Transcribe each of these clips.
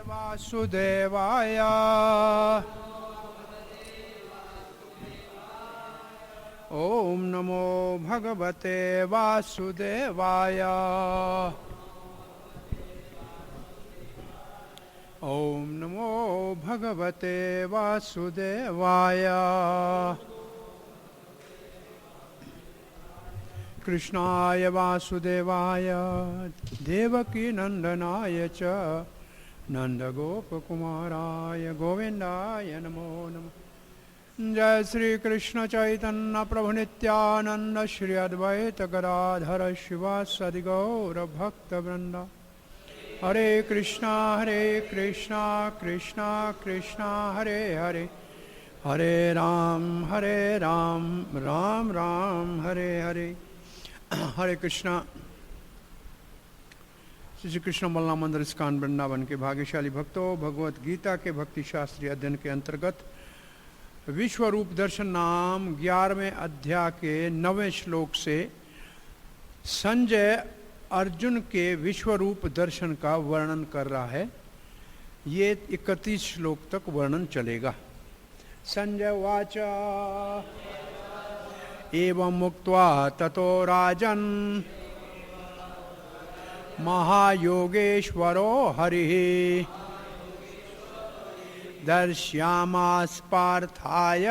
वासुदेवाय ओम नमो भगवते वासुदेवाय ओम नमो भगवते वासुदेवाय कृष्णाय वासुदेवाय देवकी नंदनाय च नंदगोपकुमाराय गोविंदाय नमो नमः। जय श्री कृष्ण चैतन्य प्रभु नित्यानंद श्री अद्वैत गदाधर शिवासदि गौर भक्त वृंद। हरे कृष्णा कृष्णा कृष्णा हरे हरे, हरे राम राम राम हरे हरे। हरे कृष्णा। श्री कृष्ण बलराम मंदिर इस्कॉन वृंदावन के भाग्यशाली भक्तों, भगवत गीता के भक्ति शास्त्रीय अध्ययन के अंतर्गत विश्व रूप दर्शन नाम 11वें अध्याय के 9वें श्लोक से संजय अर्जुन के विश्व रूप दर्शन का वर्णन कर रहा है। ये 31 श्लोक तक वर्णन चलेगा। संजय उवाच एवं मुक्त्वा ततो राजन् महायोगेश्वरो हरिः दर्श्यामास पार्थाय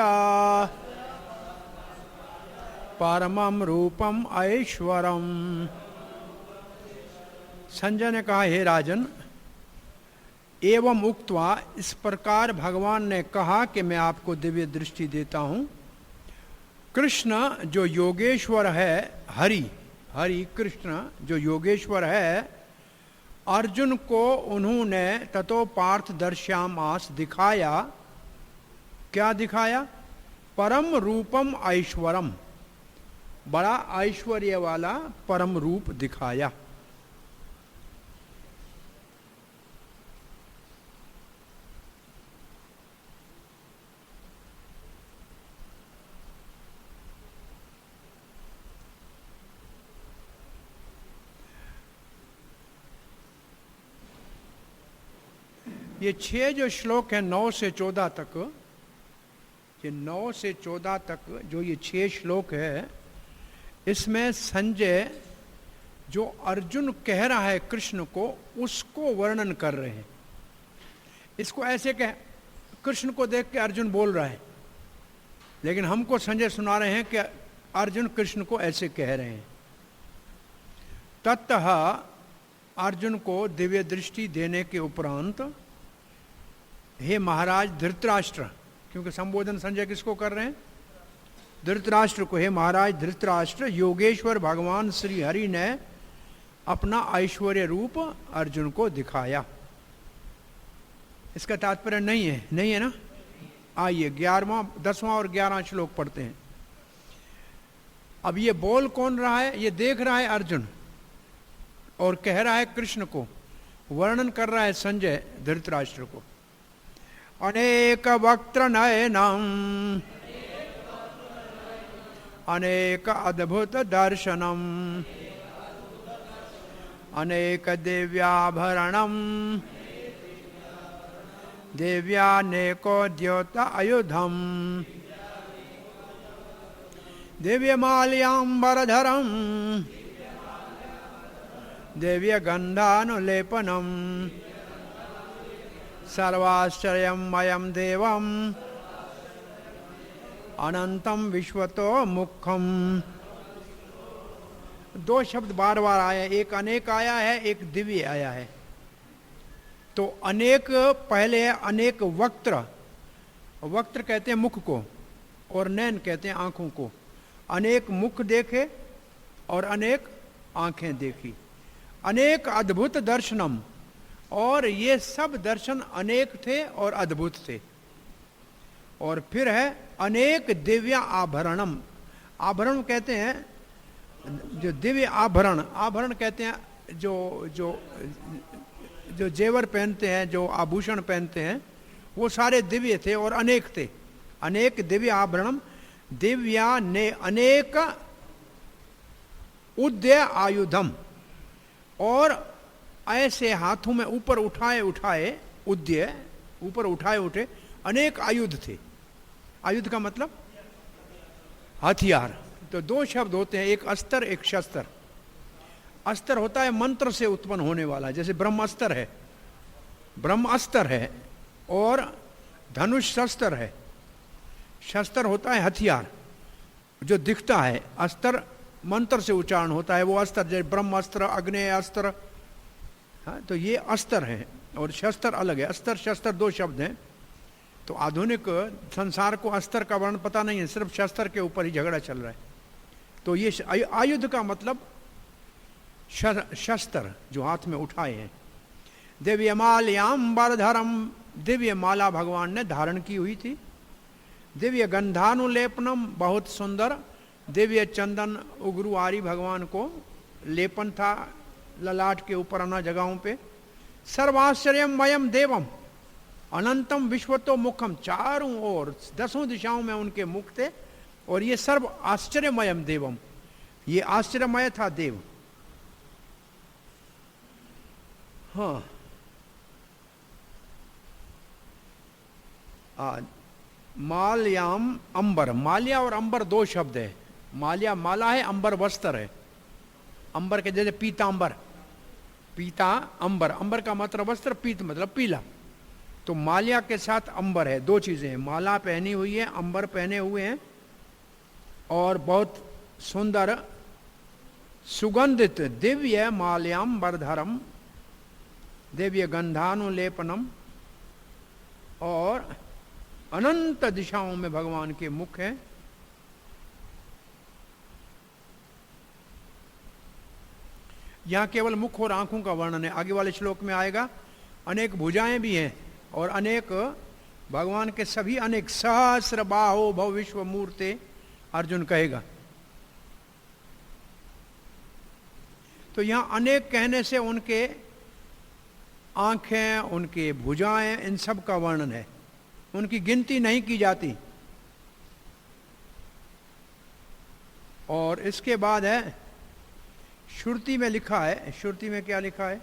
परमं रूपम ऐश्वरम। संजय ने कहा, हे राजन, एवं उक्त्वा, इस प्रकार भगवान ने कहा कि मैं आपको दिव्य दृष्टि देता हूँ। कृष्ण जो योगेश्वर है, हरि कृष्ण जो योगेश्वर है, अर्जुन को उन्होंने ततो पार्थ दर्श्यामास दिखाया। क्या दिखाया? परम रूपम ऐश्वरम, बड़ा ऐश्वर्य वाला परम रूप दिखाया। ये 6 जो श्लोक है 9 से 14 तक, ये 9 से 14 तक जो ये 6 श्लोक है, इसमें संजय जो अर्जुन कह रहा है कृष्ण को, उसको वर्णन कर रहे हैं। इसको ऐसे कह, कृष्ण को देख के अर्जुन बोल रहा है, लेकिन हमको संजय सुना रहे हैं कि अर्जुन कृष्ण को ऐसे कह रहे हैं। ततः अर्जुन को दिव्य दृष्टि देने के उपरांत, हे महाराज धृतराष्ट्र, क्योंकि संबोधन संजय किसको कर रहे हैं? धृतराष्ट्र को। हे महाराज धृतराष्ट्र, योगेश्वर भगवान श्री हरि ने अपना ऐश्वर्य रूप अर्जुन को दिखाया। इसका तात्पर्य नहीं है ना? आइए 11वां 10वां और 11वां श्लोक पढ़ते हैं। अब ये बोल कौन रहा है? ये देख रहा है अर्जुन और कह रहा है कृष्ण को, वर्णन कर रहा है संजय धृतराष्ट्र को। अनेक वक्त्र नयनम अनेक अद्भुत दर्शनम अनेक दिव्याभरणम दिव्यानेको द्योत आयुधम दिव्यमाल्याम्बरधरम दिव्यगन्धानुलेपनम सर्वाश्चर्यमयं देवम अनंतम विश्वतो मुखम। 2 शब्द बार बार आया, एक अनेक आया है, एक दिव्य आया है। तो अनेक पहले है अनेक वक्त्र, वक्त्र कहते हैं मुख को, और नैन कहते हैं आंखों को। अनेक मुख देखे और अनेक आंखें देखी, अनेक अद्भुत दर्शनम, और ये सब दर्शन अनेक थे और अद्भुत थे। और फिर है अनेक दिव्य आभरणम, आभरण कहते हैं जो दिव्य आभरण, आभरण कहते हैं जो जो जो जेवर पहनते हैं, जो आभूषण पहनते हैं, वो सारे दिव्य थे और अनेक थे। अनेक दिव्य आभरणम दिव्या ने अनेक उद्य आयुधम, और ऐसे हाथों में ऊपर उठाए उठाए, उद्य ऊपर उठाए उठे अनेक आयुध थे। आयुध का मतलब हथियार। तो दो शब्द होते हैं, एक अस्त्र एक शस्त्र। अस्त्र होता है मंत्र से उत्पन्न होने वाला, जैसे ब्रह्मास्त्र है, ब्रह्मास्त्र है, और धनुष शस्त्र है। शस्त्र होता है हथियार जो दिखता है, अस्त्र मंत्र से उच्चारण होता है, वो अस्त्र जैसे ब्रह्मास्त्र, अग्नेय अस्त्र। हाँ, तो ये अस्त्र है और शस्त्र अलग है। अस्त्र शस्त्र दो शब्द हैं। तो आधुनिक संसार को अस्त्र का वर्ण पता नहीं है, सिर्फ शस्त्र के ऊपर ही झगड़ा चल रहा है। तो ये आयुध का मतलब शस्त्र जो हाथ में उठाए हैं। दिव्य माल्याम बरधरम, दिव्य माला भगवान ने धारण की हुई थी। दिव्य गंधानुलेपनम, बहुत सुंदर दिव्य चंदन उग्रू आरी भगवान को लेपन था ललाट के ऊपर अन्य जगहों पे। सर्वाश्चर्यम वयम देवम अनंतम विश्वतो मुखम, चारों ओर 10 दिशाओं में उनके मुख थे, और ये सर्व आश्चर्यमयम देवम, ये आश्चर्यमय था देव। हाँ, माल्याम अंबर, माल्या और अंबर दो शब्द है। माल्या माला है, अंबर वस्त्र है। अंबर के जैसे पीतांबर, पीता अंबर, अंबर का मतलब वस्त्र, पीत मतलब पीला। तो माल्या के साथ अंबर है, दो चीजें हैं, माला पहनी हुई है, अंबर पहने हुए हैं, और बहुत सुंदर सुगंधित दिव्य माल्याम्बरधरम, दिव्य गंधानुलेपनम, और अनंत दिशाओं में भगवान के मुख हैं। यहां केवल मुख और आंखों का वर्णन है, आगे वाले श्लोक में आएगा। अनेक भुजाएं भी हैं और अनेक भगवान के सभी अनेक सहस्र बाहो भव विश्व मूर्ते अर्जुन कहेगा। तो यहां अनेक कहने से उनके आंखें, उनके भुजाएं, इन सब का वर्णन है, उनकी गिनती नहीं की जाती। और इसके बाद है श्रुति में लिखा है, श्रुति में क्या लिखा है?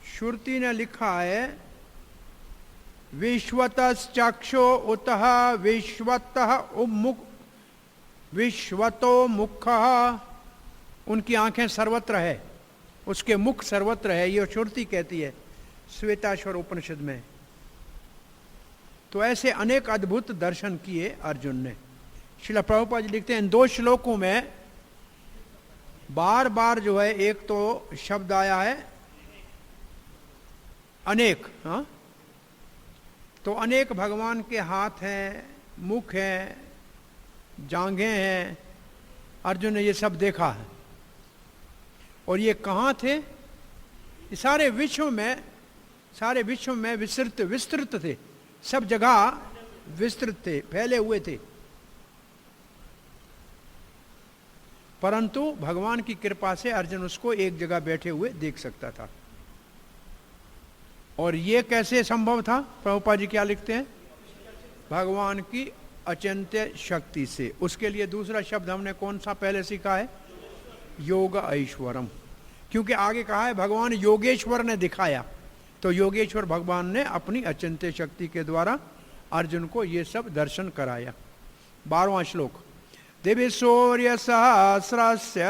श्रुति ने लिखा है विश्वतश्चक्षो उतः विश्वतः उम्मुख विश्वतो मुखः, उनकी आंखें सर्वत्र है, उसके मुख सर्वत्र है, ये श्रुति कहती है श्वेताश्वर उपनिषद में। तो ऐसे अनेक अद्भुत दर्शन किए अर्जुन ने। श्रील प्रभुपाद जी लिखते हैं इन दो श्लोकों में बार बार जो है एक तो शब्द आया है अनेक। हाँ, तो अनेक भगवान के हाथ हैं, मुख हैं, जांघें हैं, अर्जुन ने ये सब देखा है। और ये कहाँ थे? ये सारे विश्व में विस्तृत थे, सब जगह विस्तृत थे, फैले हुए थे। परंतु भगवान की कृपा से अर्जुन उसको एक जगह बैठे हुए देख सकता था। और ये कैसे संभव था? प्रभुपाद जी क्या लिखते हैं? भगवान की अचिंत्य शक्ति से। उसके लिए दूसरा शब्द हमने कौन सा पहले सीखा है? योग ऐश्वरम। क्योंकि आगे कहा है भगवान योगेश्वर ने दिखाया, तो योगेश्वर भगवान ने अपनी अचिंत्य शक्ति के द्वारा अर्जुन को ये सब दर्शन कराया। 12वां श्लोक। दिव्य सूर्य सहस्रस्य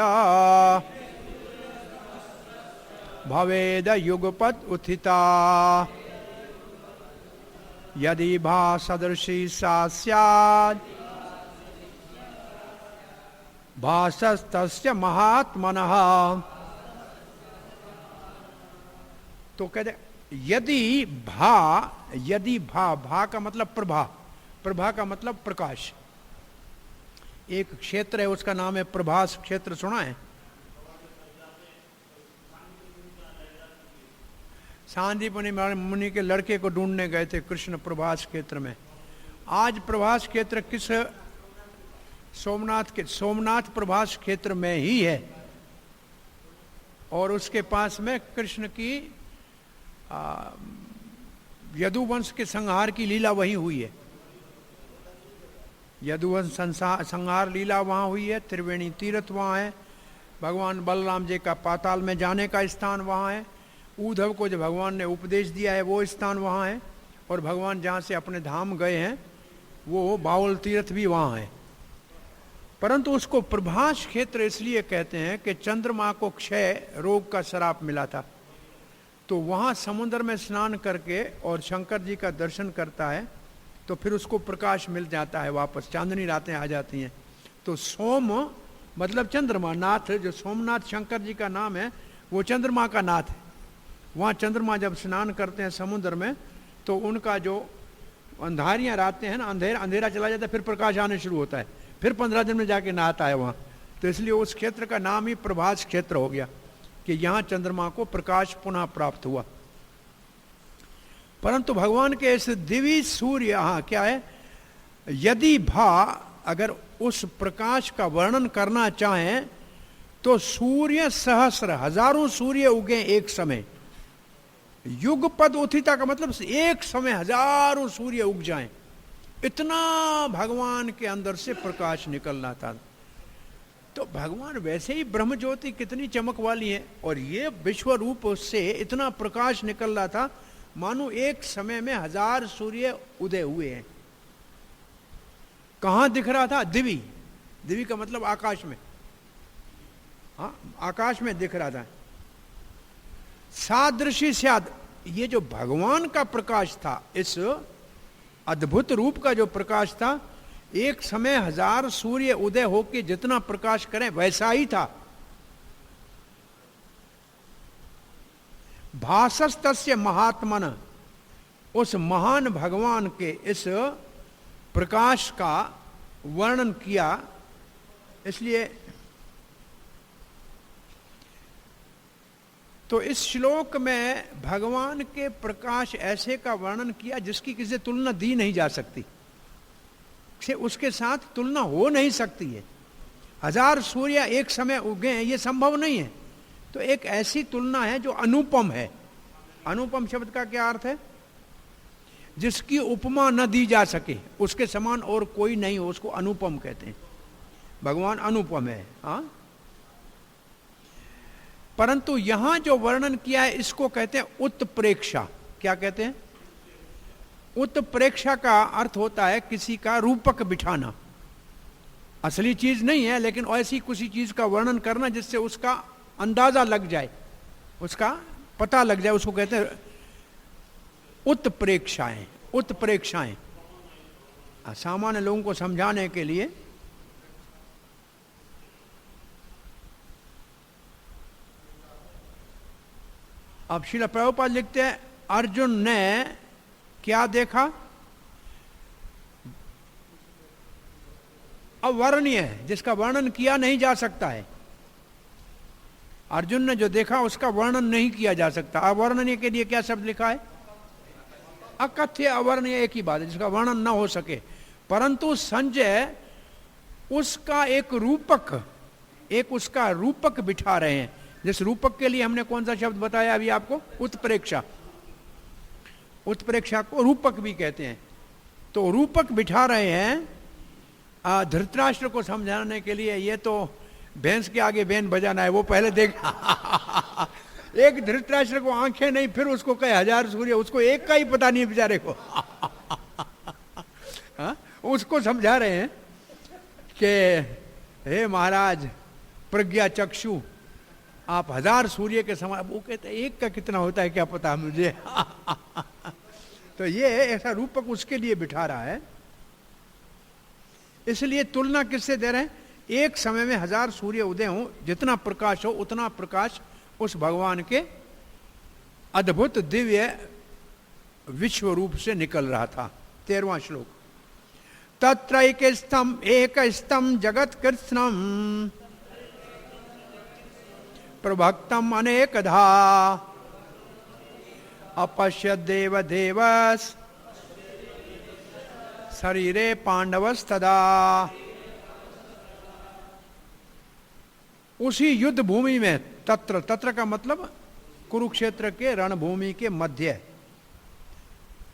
भवेद युगपत उत्थिता यदि भासदृशी सा स्यात् भासस्तस्य महात्मनः तो कहते यदि भा का मतलब प्रभा, प्रभा का मतलब प्रकाश। एक क्षेत्र है उसका नाम है प्रभास क्षेत्र, सुना है? सांदीपनि मुनि के लड़के को ढूंढने गए थे कृष्ण प्रभास क्षेत्र में। आज प्रभास क्षेत्र किस सोमनाथ प्रभास क्षेत्र में ही है, और उसके पास में कृष्ण की यदुवंश के संहार की लीला वहीं हुई है। यदुवंश संहार लीला वहाँ हुई है। त्रिवेणी तीर्थ वहाँ है। भगवान बलराम जी का पाताल में जाने का स्थान वहाँ है। उद्धव को जो भगवान ने उपदेश दिया है वो स्थान वहाँ है। और भगवान जहाँ से अपने धाम गए हैं वो बाउल तीर्थ भी वहाँ है। परंतु उसको प्रभास क्षेत्र इसलिए कहते हैं कि चंद्रमा को क्षय रोग का श्राप मिला था, तो वहाँ समुद्र में स्नान करके और शंकर जी का दर्शन करता है तो फिर उसको प्रकाश मिल जाता है, वापस चांदनी रातें आ जाती हैं। तो सोम मतलब चंद्रमा, नाथ जो सोमनाथ शंकर जी का नाम है वो चंद्रमा का नाथ है। वहाँ चंद्रमा जब स्नान करते हैं समुद्र में तो उनका जो अंधारियाँ रातें हैं ना, अंधेरा चला जाता है, फिर प्रकाश आने शुरू होता है, फिर 15 दिन में जाके नहाता है वहाँ। तो इसलिए उस क्षेत्र का नाम ही प्रभास क्षेत्र हो गया कि यहाँ चंद्रमा को प्रकाश पुनः प्राप्त हुआ। परंतु भगवान के इस दिव्य सूर्य, यहाँ क्या है, यदि अगर उस प्रकाश का वर्णन करना चाहें तो सूर्य सहस्र, हजारों सूर्य उगे एक समय। युगपद उत्थिता का मतलब एक समय हजारों सूर्य उग जाएं, इतना भगवान के अंदर से प्रकाश निकलना था। तो भगवान वैसे ही ब्रह्म ज्योति कितनी चमक वाली है, और ये विश्व रूप से इतना प्रकाश निकल रहा था मानो एक समय में 1000 सूर्य उदय हुए हैं। कहां दिख रहा था? दिवी का मतलब आकाश में, हाँ आकाश में दिख रहा था। सादृशी स्याद, ये जो भगवान का प्रकाश था, इस अद्भुत रूप का जो प्रकाश था, एक समय 1000 सूर्य उदय होके जितना प्रकाश करें वैसा ही था। भासस्तस्य महात्मन, उस महान भगवान के इस प्रकाश का वर्णन किया। इसलिए तो इस श्लोक में भगवान के प्रकाश ऐसे का वर्णन किया जिसकी किसी तुलना दी नहीं जा सकती, उसके साथ तुलना हो नहीं सकती है। 1000 सूर्य एक समय उगे हैं, ये संभव नहीं है। तो एक ऐसी तुलना है जो अनुपम है। अनुपम शब्द का क्या अर्थ है? जिसकी उपमा न दी जा सके, उसके समान और कोई नहीं हो, उसको अनुपम कहते हैं। भगवान अनुपम है। हाँ, परंतु यहां जो वर्णन किया है इसको कहते हैं उत्प्रेक्षा। क्या कहते हैं? उत्प्रेक्षा का अर्थ होता है किसी का रूपक बिठाना। असली चीज नहीं है, लेकिन ऐसी किसी चीज का वर्णन करना जिससे उसका अंदाजा लग जाए, उसका पता लग जाए, उसको कहते हैं उत्प्रेक्षाएं। उत्प्रेक्षाएं सामान्य लोगों को समझाने के लिए। अब श्रील प्रभुपाद लिखते हैं, अर्जुन ने क्या देखा? अवर्णनीय है, जिसका वर्णन किया नहीं जा सकता है। अर्जुन ने जो देखा उसका वर्णन नहीं किया जा सकता। अवर्णनीय के लिए क्या शब्द लिखा है? अकथ्य अवर्णनीय एक ही बात है, जिसका वर्णन न हो सके। परंतु संजय उसका एक उसका रूपक बिठा रहे हैं। जिस रूपक के लिए हमने कौन सा शब्द बताया अभी आपको? उत्प्रेक्षा। उत्प्रेक्षा को रूपक भी कहते हैं। तो रूपक बिठा रहे हैं धृतराष्ट्र को समझाने के लिए। ये तो भैंस के आगे बेन बजाना है, वो पहले देख एक धृतराष्ट्र को आंखें नहीं, फिर उसको कहे 1000 सूर्य, उसको एक का ही पता नहीं बेचारे को। उसको समझा रहे हैं कि हे महाराज प्रज्ञा चक्षु, आप 1000 सूर्य के समान। वो कहते हैं एक का कितना होता है क्या पता मुझे। तो ये ऐसा रूपक उसके लिए बिठा रहा है। इसलिए तुलना किससे दे रहे हैं? एक समय में 1000 सूर्य उदय हो, जितना प्रकाश हो उतना प्रकाश उस भगवान के अद्भुत दिव्य विश्व रूप से निकल रहा था। 13वां श्लोक। तत्रैकस्थम एकस्थम जगत कृत्स्नम प्रभक्तम अनेकधा अपश्य देव देवस शरीरे पांडवस्तदा। उसी युद्ध भूमि में, तत्र, तत्र का मतलब कुरुक्षेत्र के रणभूमि के मध्य,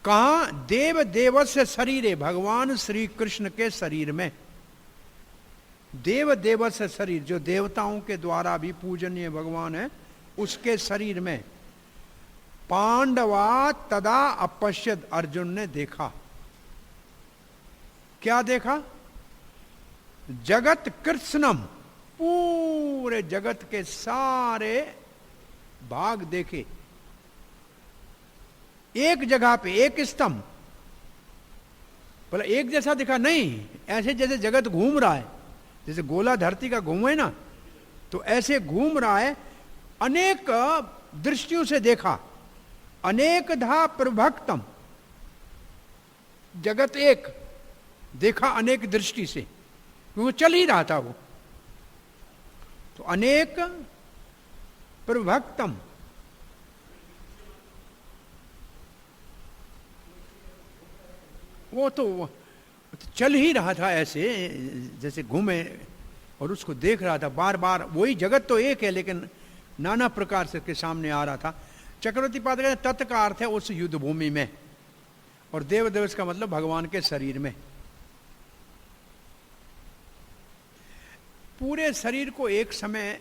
कहा देव देवस्य शरीरे, भगवान श्री कृष्ण के शरीर में, देव देवस्य शरीर, जो देवताओं के द्वारा भी पूजनीय भगवान है, उसके शरीर में पांडवा तदा अपश्यद, अर्जुन ने देखा। क्या देखा? जगत कृत्स्नम, पूरे जगत के सारे भाग देखे एक जगह पे, एक स्तंभ। बोला एक जैसा दिखा? नहीं, ऐसे जैसे जगत घूम रहा है, जैसे गोला धरती का घूमे ना, तो ऐसे घूम रहा है। अनेक दृष्टियों से देखा, अनेकधा प्रभक्तम, जगत एक देखा अनेक दृष्टि से, क्योंकि चल ही रहा था वो। तो अनेक प्रभक्तम, वो तो चल ही रहा था ऐसे जैसे घूमे, और उसको देख रहा था बार बार। वही जगत तो एक है, लेकिन नाना प्रकार से के सामने आ रहा था। चक्रवर्ती पाद कहते हैं तत् का अर्थ है उस युद्ध भूमि में, और देव दिवस का मतलब भगवान के शरीर में। पूरे शरीर को एक समय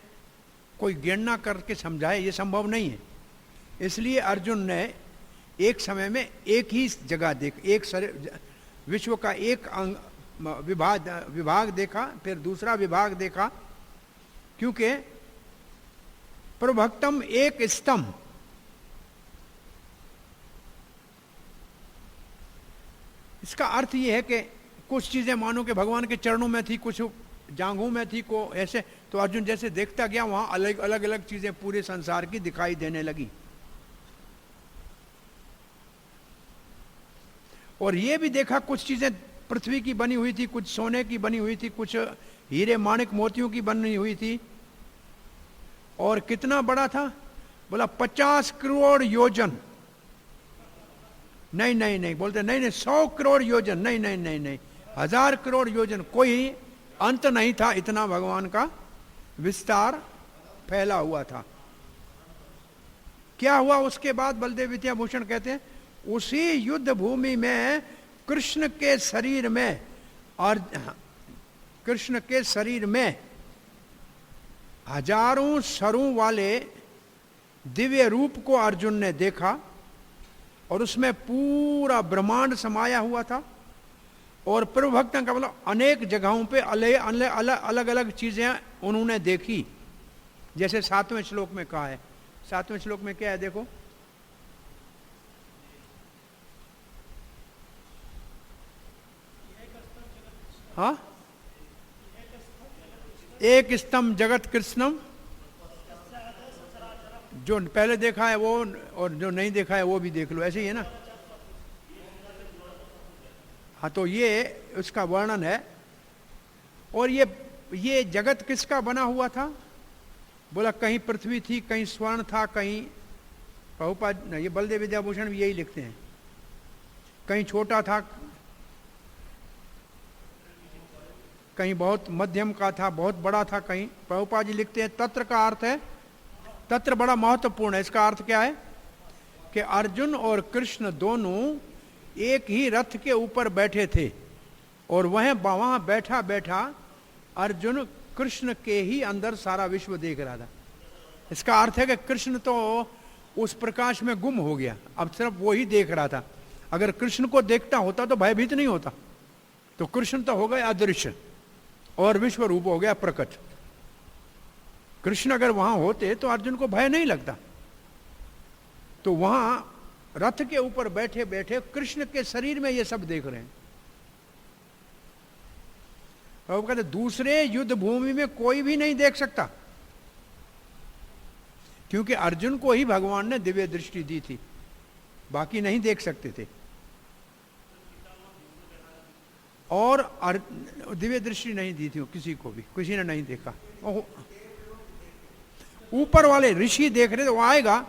कोई गणना करके समझाए, ये संभव नहीं है। इसलिए अर्जुन ने एक समय में एक ही जगह देख, एक शरीर, विश्व का एक अंग विभाग देखा, फिर दूसरा विभाग देखा, क्योंकि प्रभक्तम एक स्तंभ, इसका अर्थ यह है कि कुछ चीजें मानो कि भगवान के चरणों में थी, कुछ जांघों में थी, को ऐसे। तो अर्जुन जैसे देखता गया, वहां अलग अलग अलग चीजें पूरे संसार की दिखाई देने लगी। और ये भी देखा कुछ चीजें पृथ्वी की बनी हुई थी, कुछ सोने की बनी हुई थी, कुछ हीरे माणिक मोतियों की बनी हुई थी। और कितना बड़ा था? बोला 50 करोड़ योजन। नहीं नहीं नहीं, बोलते नहीं नहीं 100 करोड़ योजन, नहीं नहीं नहीं नहीं, 1000 करोड़ योजन, कोई अंत नहीं था, इतना भगवान का विस्तार फैला हुआ था। क्या हुआ उसके बाद? बलदेव विद्याभूषण कहते हैं उसी युद्ध भूमि में कृष्ण के शरीर में, और कृष्ण के शरीर में हजारों सरों वाले दिव्य रूप को अर्जुन ने देखा, और उसमें पूरा ब्रह्मांड समाया हुआ था। और प्रभु भक्तों का मतलब अनेक जगहों पे अलग अलग चीजें उन्होंने देखी, जैसे 7वें श्लोक में कहा है। 7वें श्लोक में क्या है देखो, हाँ, एक स्तंभ जगत कृष्णम, जो पहले देखा है वो, और जो नहीं देखा है वो भी देख लो, ऐसे ही है ना। हाँ, तो ये उसका वर्णन है। और ये जगत किसका बना हुआ था? बोला कहीं पृथ्वी थी, कहीं स्वर्ण था, कहीं प्रभुपाद, ये बलदेव विद्याभूषण भी यही लिखते हैं, कहीं छोटा था, कहीं बहुत मध्यम का था, बहुत बड़ा था, कहीं। प्रभुपाद जी लिखते हैं तत्र का अर्थ है, तत्र बड़ा महत्वपूर्ण है। इसका अर्थ क्या है कि अर्जुन और कृष्ण दोनों एक ही रथ के ऊपर बैठे थे, और वहां बैठा बैठा अर्जुन कृष्ण के ही अंदर सारा विश्व देख रहा था। इसका अर्थ है कि कृष्ण तो उस प्रकाश में गुम हो गया, अब सिर्फ वो ही देख रहा था। अगर कृष्ण को देखता होता तो भयभीत नहीं होता, तो कृष्ण तो हो गए अदृश्य और विश्व रूप हो गया प्रकट। कृष्ण अगर वहां होते तो अर्जुन को भय नहीं लगता। तो वहां रथ के ऊपर बैठे बैठे कृष्ण के शरीर में ये सब देख रहे हैं। और वो कहते दूसरे युद्ध भूमि में कोई भी नहीं देख सकता, क्योंकि अर्जुन को ही भगवान ने दिव्य दृष्टि दी थी, बाकी नहीं देख सकते थे। और दिव्य दृष्टि नहीं दी थी किसी को भी, किसी ने नहीं देखा। ऊपर वाले ऋषि देख रहे थे, वो आएगा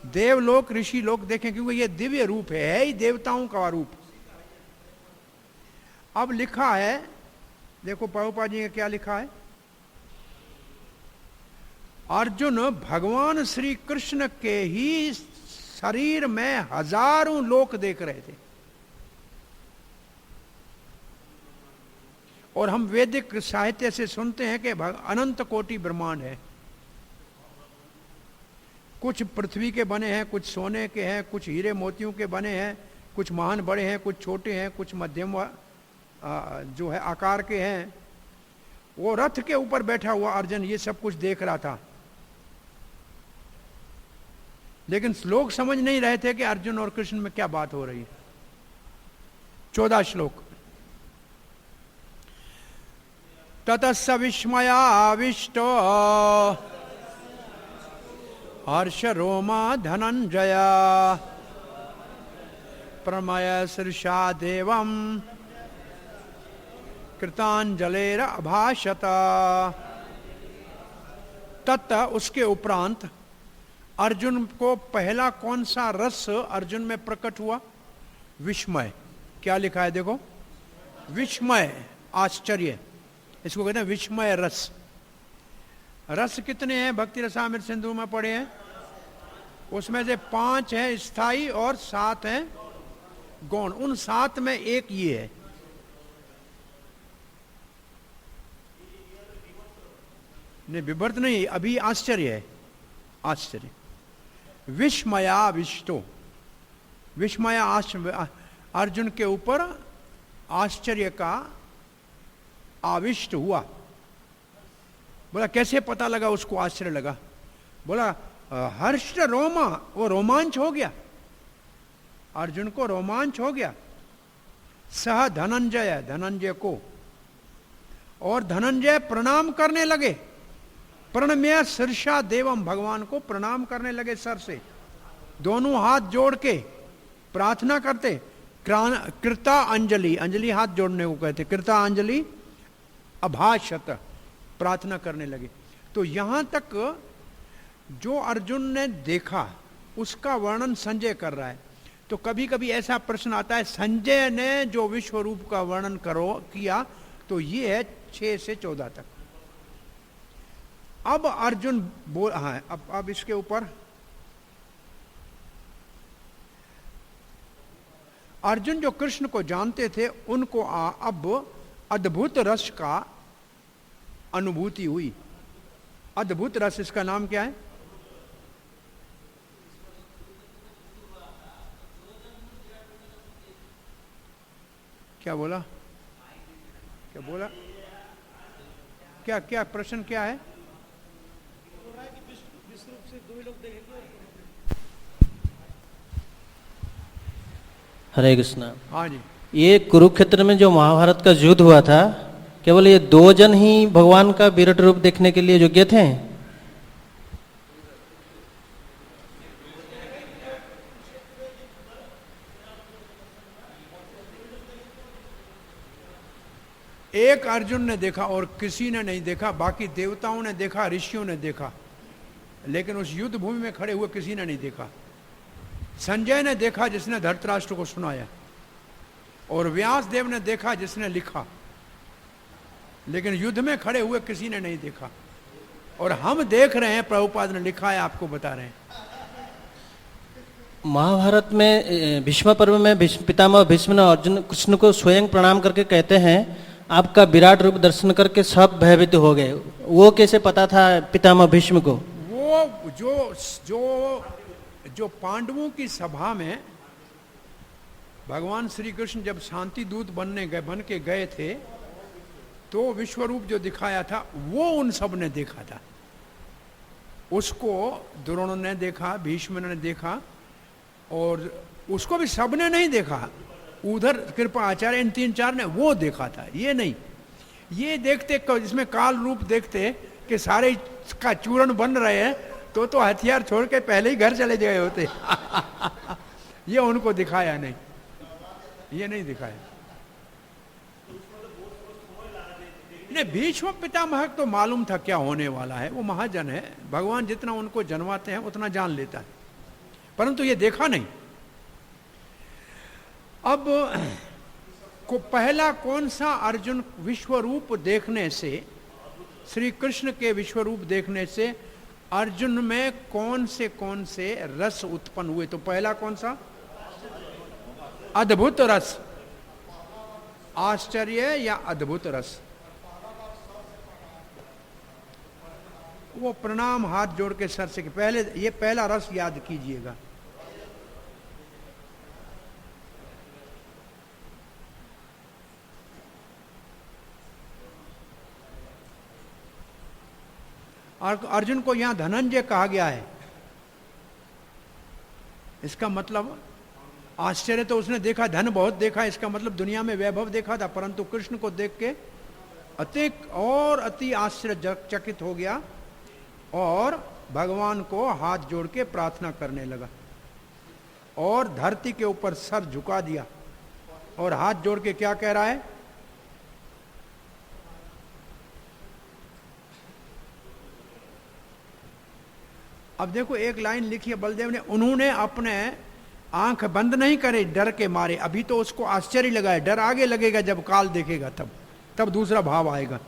देवलोक ऋषि लोग देखें, क्योंकि ये दिव्य रूप है ही देवताओं का रूप। अब लिखा है, देखो प्रभुपाद जी ने क्या लिखा है, अर्जुन भगवान श्री कृष्ण के ही शरीर में हजारों लोक देख रहे थे। और हम वैदिक साहित्य से सुनते हैं कि अनंत कोटि ब्रह्मांड है, कुछ पृथ्वी के बने हैं, कुछ सोने के हैं, कुछ हीरे मोतियों के बने हैं, कुछ महान बड़े हैं, कुछ छोटे हैं, कुछ मध्यम जो है आकार के हैं। वो रथ के ऊपर बैठा हुआ अर्जुन ये सब कुछ देख रहा था, लेकिन लोग समझ नहीं रहे थे कि अर्जुन और कृष्ण में क्या बात हो रही है। 14 श्लोक। ततस्स विस्मयाविष्टो हर्ष रोमा धनंजय प्रमय शीर्षा देवम कृतांजलेर अभाषत। तत् उसके उपरांत अर्जुन को पहला कौन सा रस अर्जुन में प्रकट हुआ? विस्मय। क्या लिखा है देखो, विस्मय, आश्चर्य, इसको कहते हैं विस्मय रस। रस कितने हैं भक्ति रसामृत सिंधु में पढ़े हैं? उसमें से 5 है स्थाई और 7 है गौण। उन 7 में एक ये है। नहीं, विभर्त नहीं, अभी आश्चर्य है, आश्चर्य। विस्मयाविष्टो, विस्मया अर्जुन के ऊपर आश्चर्य का आविष्ट हुआ। बोला कैसे पता लगा उसको आश्चर्य लगा? बोला हर्ष रोमा, वो रोमांच हो गया, अर्जुन को रोमांच हो गया। सह धनंजय, धनंजय को, और धनंजय प्रणाम करने लगे। प्रणम्य शीर्षा देवम, भगवान को प्रणाम करने लगे सर से, दोनों हाथ जोड़ के प्रार्थना करते। कृता अंजलि, अंजलि हाथ जोड़ने को कहते, कृता अंजलि अभाषत, प्रार्थना करने लगे। तो यहां तक जो अर्जुन ने देखा उसका वर्णन संजय कर रहा है। तो कभी कभी ऐसा प्रश्न आता है, संजय ने जो विश्व रूप का वर्णन किया, तो ये है 6 से 14 तक। अब अर्जुन बोल, हाँ, अब इसके ऊपर अर्जुन जो कृष्ण को जानते थे उनको अब अद्भुत रस का अनुभूति हुई। अद्भुत रस, इसका नाम क्या है? क्या बोला, क्या बोला, क्या क्या प्रश्न क्या है? हरे कृष्णा। हाँ जी। ये कुरुक्षेत्र में जो महाभारत का युद्ध हुआ था, केवल ये 2 जन ही भगवान का विराट रूप देखने के लिए योग्य थे? एक अर्जुन ने देखा और किसी ने नहीं देखा, बाकी देवताओं ने देखा, ऋषियों ने देखा, लेकिन उस युद्ध भूमि में खड़े हुए किसी ने नहीं देखा। संजय ने देखा जिसने धृतराष्ट्र को सुनाया, और व्यास देव ने देखा जिसने लिखा, लेकिन युद्ध में खड़े हुए किसी ने नहीं देखा। और हम देख रहे हैं, प्रभुपाद ने लिखा है, आपको बता रहे हैं। महाभारत में भीष्म पर्व में पितामह भीष्म ने अर्जुन कृष्ण को स्वयं प्रणाम करके कहते हैं, आपका विराट रूप दर्शन करके सब भयभीत हो गए। वो कैसे पता था पितामह भीष्म को? वो जो पांडवों की सभा में भगवान श्री कृष्ण जब शांति दूत बन के गए थे, तो विश्वरूप जो दिखाया था वो उन सब ने देखा था। उसको द्रोण ने देखा, भीष्म ने देखा, और उसको भी सबने नहीं देखा। उधर कृपा आचार्य, इन 3-4 ने वो देखा था, ये नहीं। ये देखते इसमें काल रूप देखते कि सारे का चूर्ण बन रहे हैं, तो हथियार छोड़ के पहले ही घर चले गए होते। ये उनको दिखाया नहीं, ये नहीं दिखाया। नहीं, भीष्म पितामह तो मालूम था क्या होने वाला है, वो महाजन है, भगवान जितना उनको जन्माते हैं उतना जान लेता है, परंतु ये देखा नहीं। अब पहला कौन सा अर्जुन विश्वरूप देखने से, श्री कृष्ण के विश्वरूप देखने से अर्जुन में कौन से रस उत्पन्न हुए? तो पहला कौन सा? अद्भुत रस, आश्चर्य या अद्भुत रस। वो प्रणाम हाथ जोड़ के सर से पहले ये पहला रस याद कीजिएगा। और अर्जुन को यहां धनंजय कहा गया है, इसका मतलब आश्चर्य तो उसने देखा, धन बहुत देखा, इसका मतलब दुनिया में वैभव देखा था, परंतु कृष्ण को देख के अति आश्चर्यचकित हो गया और भगवान को हाथ जोड़ के प्रार्थना करने लगा और धरती के ऊपर सर झुका दिया और हाथ जोड़ के क्या कह रहा है? अब देखो एक लाइन लिखी है बलदेव ने, उन्होंने अपने आंख बंद नहीं करे डर के मारे। अभी तो उसको आश्चर्य लगा है, डर आगे लगेगा जब काल देखेगा, तब दूसरा भाव आएगा।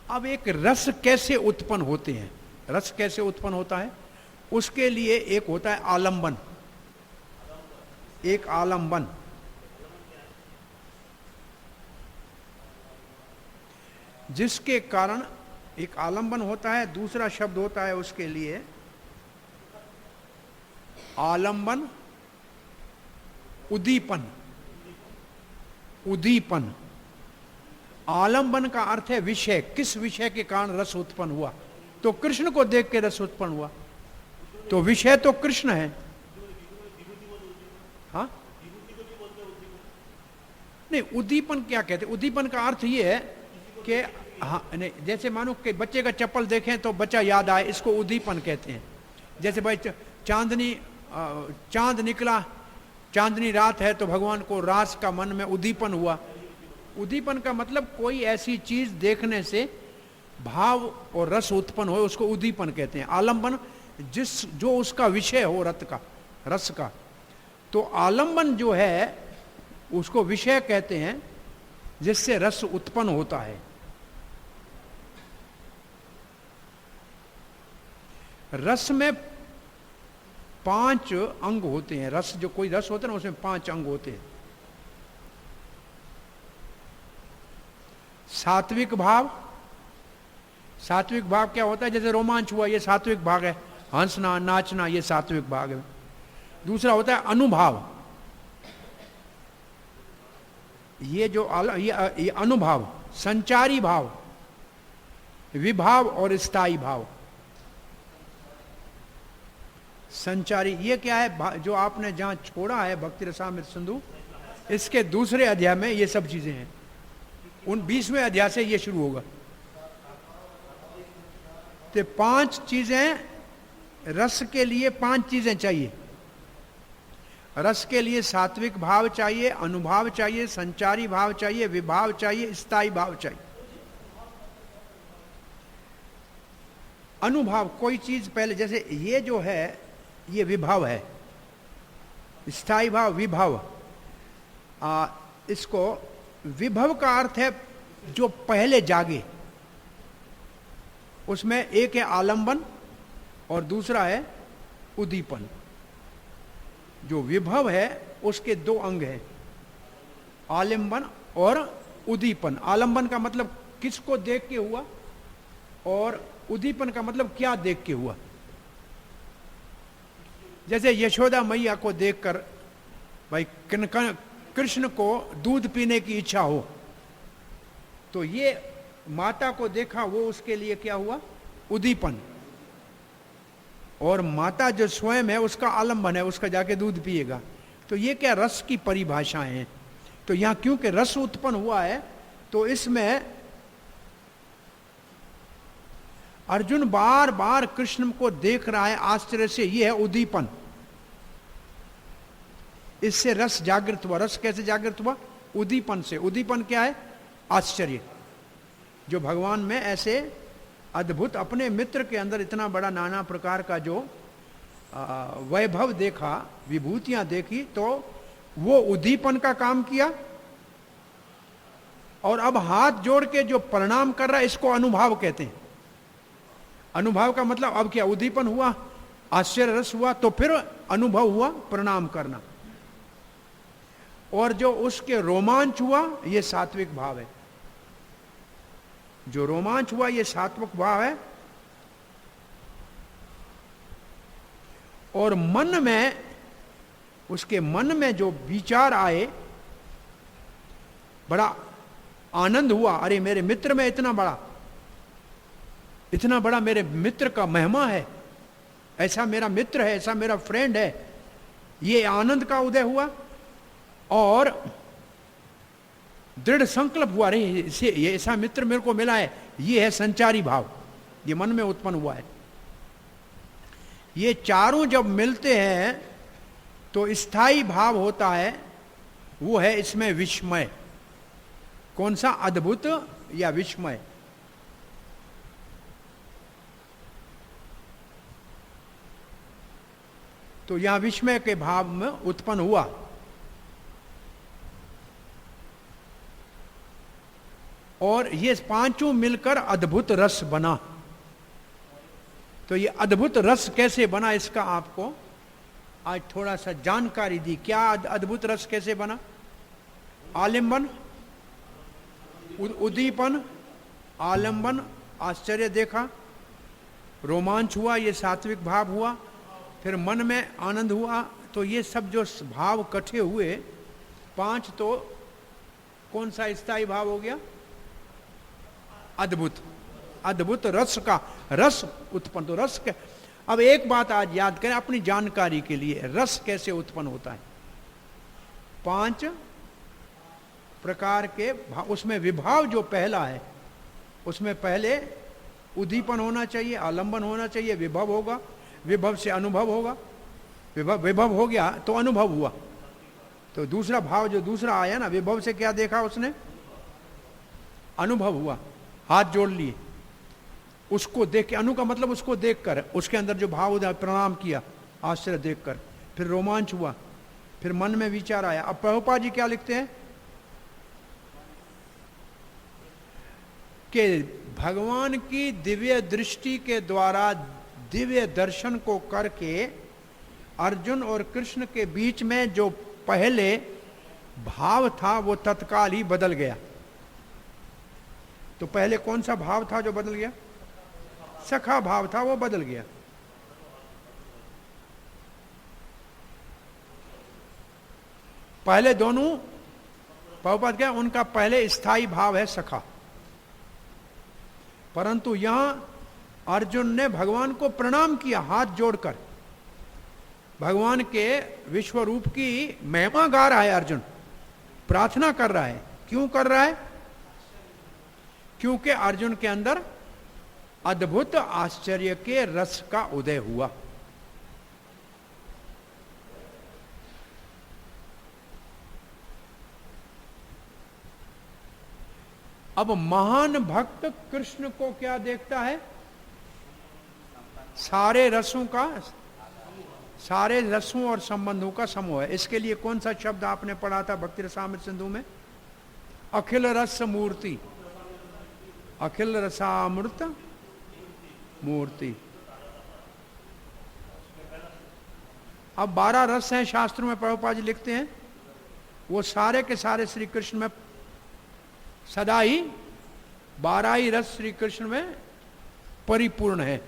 अब एक रस कैसे उत्पन्न होते हैं, रस कैसे उत्पन्न होता है? उसके लिए एक होता है आलंबन, एक आलंबन। जिसके कारण एक आलंबन होता है, दूसरा शब्द होता है उसके लिए आलंबन, उद्दीपन। उद्दीपन, आलंबन का अर्थ है विषय, किस विषय के कारण रस उत्पन्न हुआ? तो कृष्ण को देख के रस उत्पन्न हुआ, तो विषय तो कृष्ण है। हाँ, नहीं, उद्दीपन क्या कहते? उद्दीपन का अर्थ ये है कि हाँ, नहीं, जैसे मानो कि बच्चे का चप्पल देखें तो बच्चा याद आए, इसको उद्दीपन कहते हैं। जैसे भाई चांद निकला, चांदनी रात है, तो भगवान को रास का मन में उद्दीपन हुआ। उद्दीपन का मतलब कोई ऐसी चीज देखने से भाव और रस उत्पन्न हो, उसको उद्दीपन कहते हैं। आलंबन जो उसका विषय हो रस का, तो आलंबन जो है उसको विषय कहते हैं, जिससे रस उत्पन्न होता है। रस में 5 अंग होते हैं। रस, जो कोई रस होता है ना, उसमें 5 अंग होते हैं। सात्विक भाव, सात्विक भाव क्या होता है? जैसे रोमांच हुआ, ये सात्विक भाग है, हंसना नाचना ये सात्विक भाग है। दूसरा होता है अनुभाव, ये अनुभाव, संचारी भाव, विभाव और स्थायी भाव। संचारी ये क्या है? जो आपने जहां छोड़ा है भक्ति रसामृत सिंधु, इसके दूसरे अध्याय में ये सब चीजें हैं। उन 20वें अध्याय से ये शुरू होगा। तो 5 चीजें, रस के लिए 5 चीजें चाहिए। रस के लिए सात्विक भाव चाहिए, अनुभाव चाहिए, संचारी भाव चाहिए, विभाव चाहिए, स्थायी भाव चाहिए। अनुभाव, कोई चीज पहले, जैसे ये जो है ये विभाव है, स्थायी भाव विभाव। इसको विभव का अर्थ है जो पहले जागे। उसमें एक है आलंबन और दूसरा है उद्दीपन। जो विभव है उसके 2 अंग हैं, आलंबन और उद्दीपन। आलंबन का मतलब किसको देख के हुआ, और उद्दीपन का मतलब क्या देख के हुआ। जैसे यशोदा मैया को देखकर भाई कृष्ण को दूध पीने की इच्छा हो, तो ये माता को देखा, वो उसके लिए क्या हुआ? उद्दीपन। और माता जो स्वयं है उसका आलंबन है, उसका जाके दूध पिएगा। तो ये क्या रस की परिभाषाएं हैं। तो यहां क्योंकि रस उत्पन्न हुआ है, तो इसमें अर्जुन बार बार कृष्ण को देख रहा है आश्चर्य से, यह है उद्दीपन। इससे रस जागृत हुआ। रस कैसे जागृत हुआ? उद्दीपन से। उद्दीपन क्या है? आश्चर्य। जो भगवान में ऐसे अद्भुत, अपने मित्र के अंदर इतना बड़ा नाना प्रकार का जो वैभव देखा, विभूतियां देखी, तो वो उद्दीपन का काम किया। और अब हाथ जोड़ के जो प्रणाम कर रहा है, इसको अनुभाव कहते हैं। अनुभाव का मतलब अब क्या? उद्दीपन हुआ, आश्चर्य रस हुआ, तो फिर अनुभव हुआ प्रणाम करना। और जो उसके रोमांच हुआ, ये सात्विक भाव है। जो रोमांच हुआ, ये सात्विक भाव है। और मन में, उसके मन में जो विचार आए, बड़ा आनंद हुआ। अरे मेरे मित्र में इतना बड़ा मेरे मित्र का महिमा है, ऐसा मेरा मित्र है, ऐसा मेरा फ्रेंड है, ये आनंद का उदय हुआ। और दृढ़ संकल्प हुआ, अरे ये ऐसा मित्र मेरे को मिला है, ये है संचारी भाव, ये मन में उत्पन्न हुआ है। ये चारों जब मिलते हैं तो स्थायी भाव होता है, वो है इसमें विस्मय। कौन सा? अद्भुत या विस्मय। तो यहां विस्मय के भाव में उत्पन्न हुआ। और ये पांचों मिलकर अद्भुत रस बना। तो ये अद्भुत रस कैसे बना, इसका आपको आज थोड़ा सा जानकारी दी। क्या अद्भुत रस कैसे बना? आलिंबन, उद्दीपन, आलंबन, आश्चर्य देखा, रोमांच हुआ, ये सात्विक भाव हुआ, फिर मन में आनंद हुआ। तो ये सब जो भाव इकट्ठे हुए, पांच, तो कौन सा स्थायी भाव हो गया? अद्भुत रस का रस उत्पन्न। तो रस के, अब एक बात आज याद करें अपनी जानकारी के लिए, रस कैसे उत्पन्न होता है? पांच प्रकार के भाव, उसमें विभाव जो पहला है, उसमें पहले उद्दीपन होना चाहिए, आलंबन होना चाहिए, विभव होगा, विभव से अनुभव होगा, विभव हो गया तो अनुभव हुआ। तो दूसरा भाव जो दूसरा आया ना, विभव से क्या देखा उसने? अनुभव हुआ। हाथ जोड़ लिए, उसको देख के, अनु का मतलब उसको देखकर, उसके अंदर जो भाव उदय, प्रणाम किया आश्चर्य देखकर, फिर रोमांच हुआ, फिर मन में विचार आया। अब प्रभुपाद जी क्या लिखते हैं कि भगवान की दिव्य दृष्टि के द्वारा दिव्य दर्शन को करके अर्जुन और कृष्ण के बीच में जो पहले भाव था वो तत्काल ही बदल गया। तो पहले कौन सा भाव था जो बदल गया? सखा भाव था, वो बदल गया। पहले दोनों प्रभुपाद क्या, उनका पहले स्थायी भाव है सखा, परंतु यहां अर्जुन ने भगवान को प्रणाम किया हाथ जोड़कर। भगवान के विश्व रूप की महिमा गा रहा है अर्जुन, प्रार्थना कर रहा है। क्यों कर रहा है? क्योंकि अर्जुन के अंदर अद्भुत आश्चर्य के रस का उदय हुआ। अब महान भक्त कृष्ण को क्या देखता है? सारे रसों और संबंधों का समूह है। इसके लिए कौन सा शब्द आपने पढ़ा था भक्ति रसामृत सिंधु में? अखिल रस मूर्ति, अखिल रसामृत मूर्ति। अब 12 रस हैं शास्त्रों में, प्रभुपाद जी लिखते हैं, वो सारे के सारे श्री कृष्ण में सदा ही 12 ही रस श्री कृष्ण में परिपूर्ण है।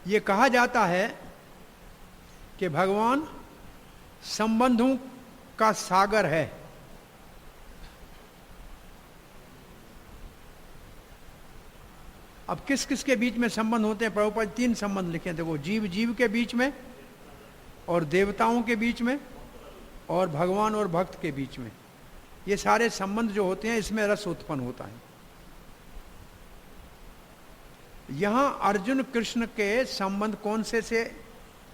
ये कहा जाता है कि भगवान संबंधों का सागर है। अब किस किस के बीच में संबंध होते हैं? प्रभुपाद 3 संबंध लिखे हैं। देखो, जीव जीव के बीच में, और देवताओं के बीच में, और भगवान और भक्त के बीच में, ये सारे संबंध जो होते हैं इसमें रस उत्पन्न होता है। यहां अर्जुन कृष्ण के संबंध कौन से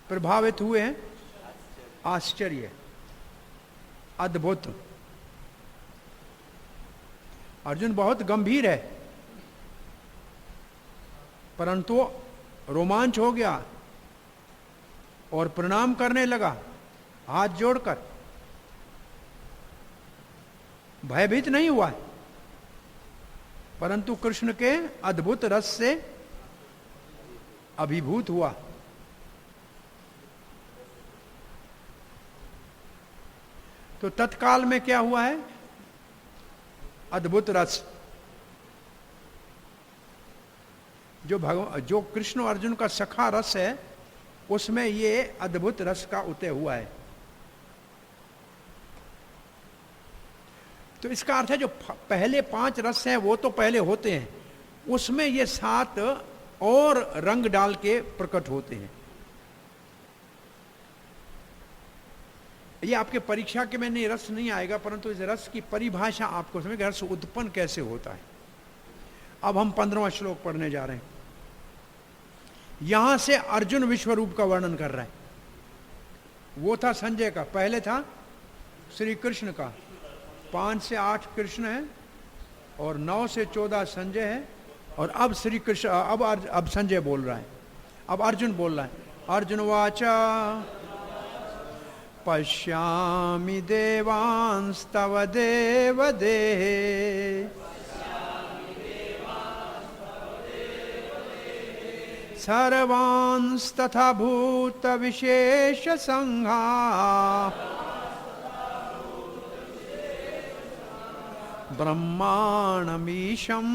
प्रभावित हुए हैं? आश्चर्य, अद्भुत। अर्जुन बहुत गंभीर है, परंतु रोमांच हो गया और प्रणाम करने लगा हाथ जोड़कर। भयभीत नहीं हुआ है, परंतु कृष्ण के अद्भुत रस से अभिभूत हुआ। तो तत्काल में क्या हुआ है? अद्भुत रस। जो कृष्ण अर्जुन का सखा रस है, उसमें ये अद्भुत रस का उदय हुआ है। तो इसका अर्थ है जो पहले 5 रस हैं वो तो पहले होते हैं, उसमें ये 7 और रंग डाल के प्रकट होते हैं। ये आपके परीक्षा के में नहीं, रस नहीं आएगा, परंतु इस रस की परिभाषा आपको समझ, रस उत्पन्न कैसे होता है। अब हम 15वां श्लोक पढ़ने जा रहे हैं। यहां से अर्जुन विश्व रूप का वर्णन कर रहा है। वो था संजय का, पहले था श्री कृष्ण का। 5 से 8 कृष्ण है और 9 से 14 संजय है, और अब श्री कृष्ण, अब संजय बोल रहा है, अब अर्जुन बोल रहा है। अर्जुन वाचा पश्यामि देवांस्तव देवदेहे सर्वांस्तथा भूत विशेष संघा ब्रह्माणमीशं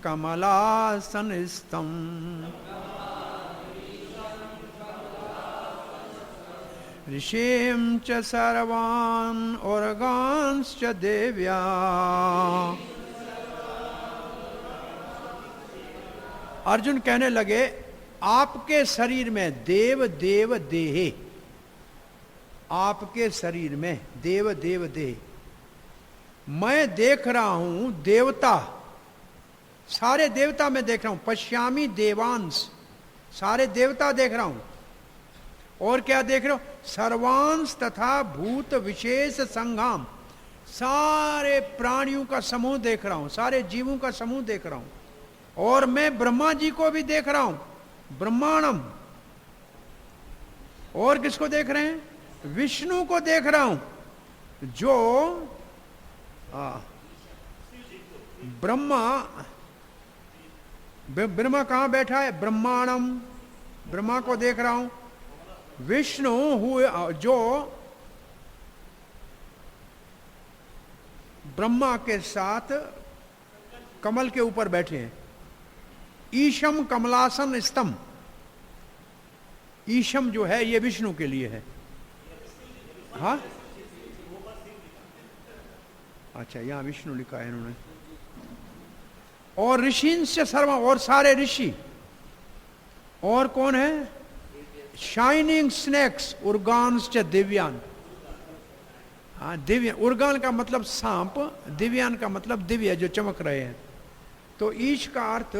कमलासनस्थम् ऋषिं च सर्वान् औरगांश्च देव्या अर्जुन कहने लगे, आपके शरीर में देव देव देहे, आपके शरीर में देव देव देह, मैं देख रहा हूं देवता, सारे देवता मैं देख रहा हूं। पश्यामी देवांश, सारे देवता देख रहा हूं। और क्या देख रहे हो? सर्वांश तथा भूत विशेष संघाम, सारे प्राणियों का समूह देख रहा हूं, सारे जीवों का समूह देख रहा हूं। और मैं ब्रह्मा जी को भी देख रहा हूं, ब्रह्मांडम। और किसको देख रहे हैं? विष्णु को देख रहा हूं, जो ब्रह्मा कहां बैठा है? ब्रह्मांडम, ब्रह्मा को देख रहा हूं। विष्णु हुए जो ब्रह्मा के साथ कमल के ऊपर बैठे हैं। ईशम कमलासन स्तंभ, ईशम जो है ये विष्णु के लिए है। हाँ, अच्छा, यहां विष्णु लिखा है इन्होंने। और ऋषिंश्च सर्व, और सारे ऋषि। और कौन है? Shining snacks उर्गान्श्च दिव्यान। हाँ, दिव्य, उर्गान का मतलब सांप, दिव्यान का मतलब दिव्य, जो चमक रहे हैं। तो ईश का अर्थ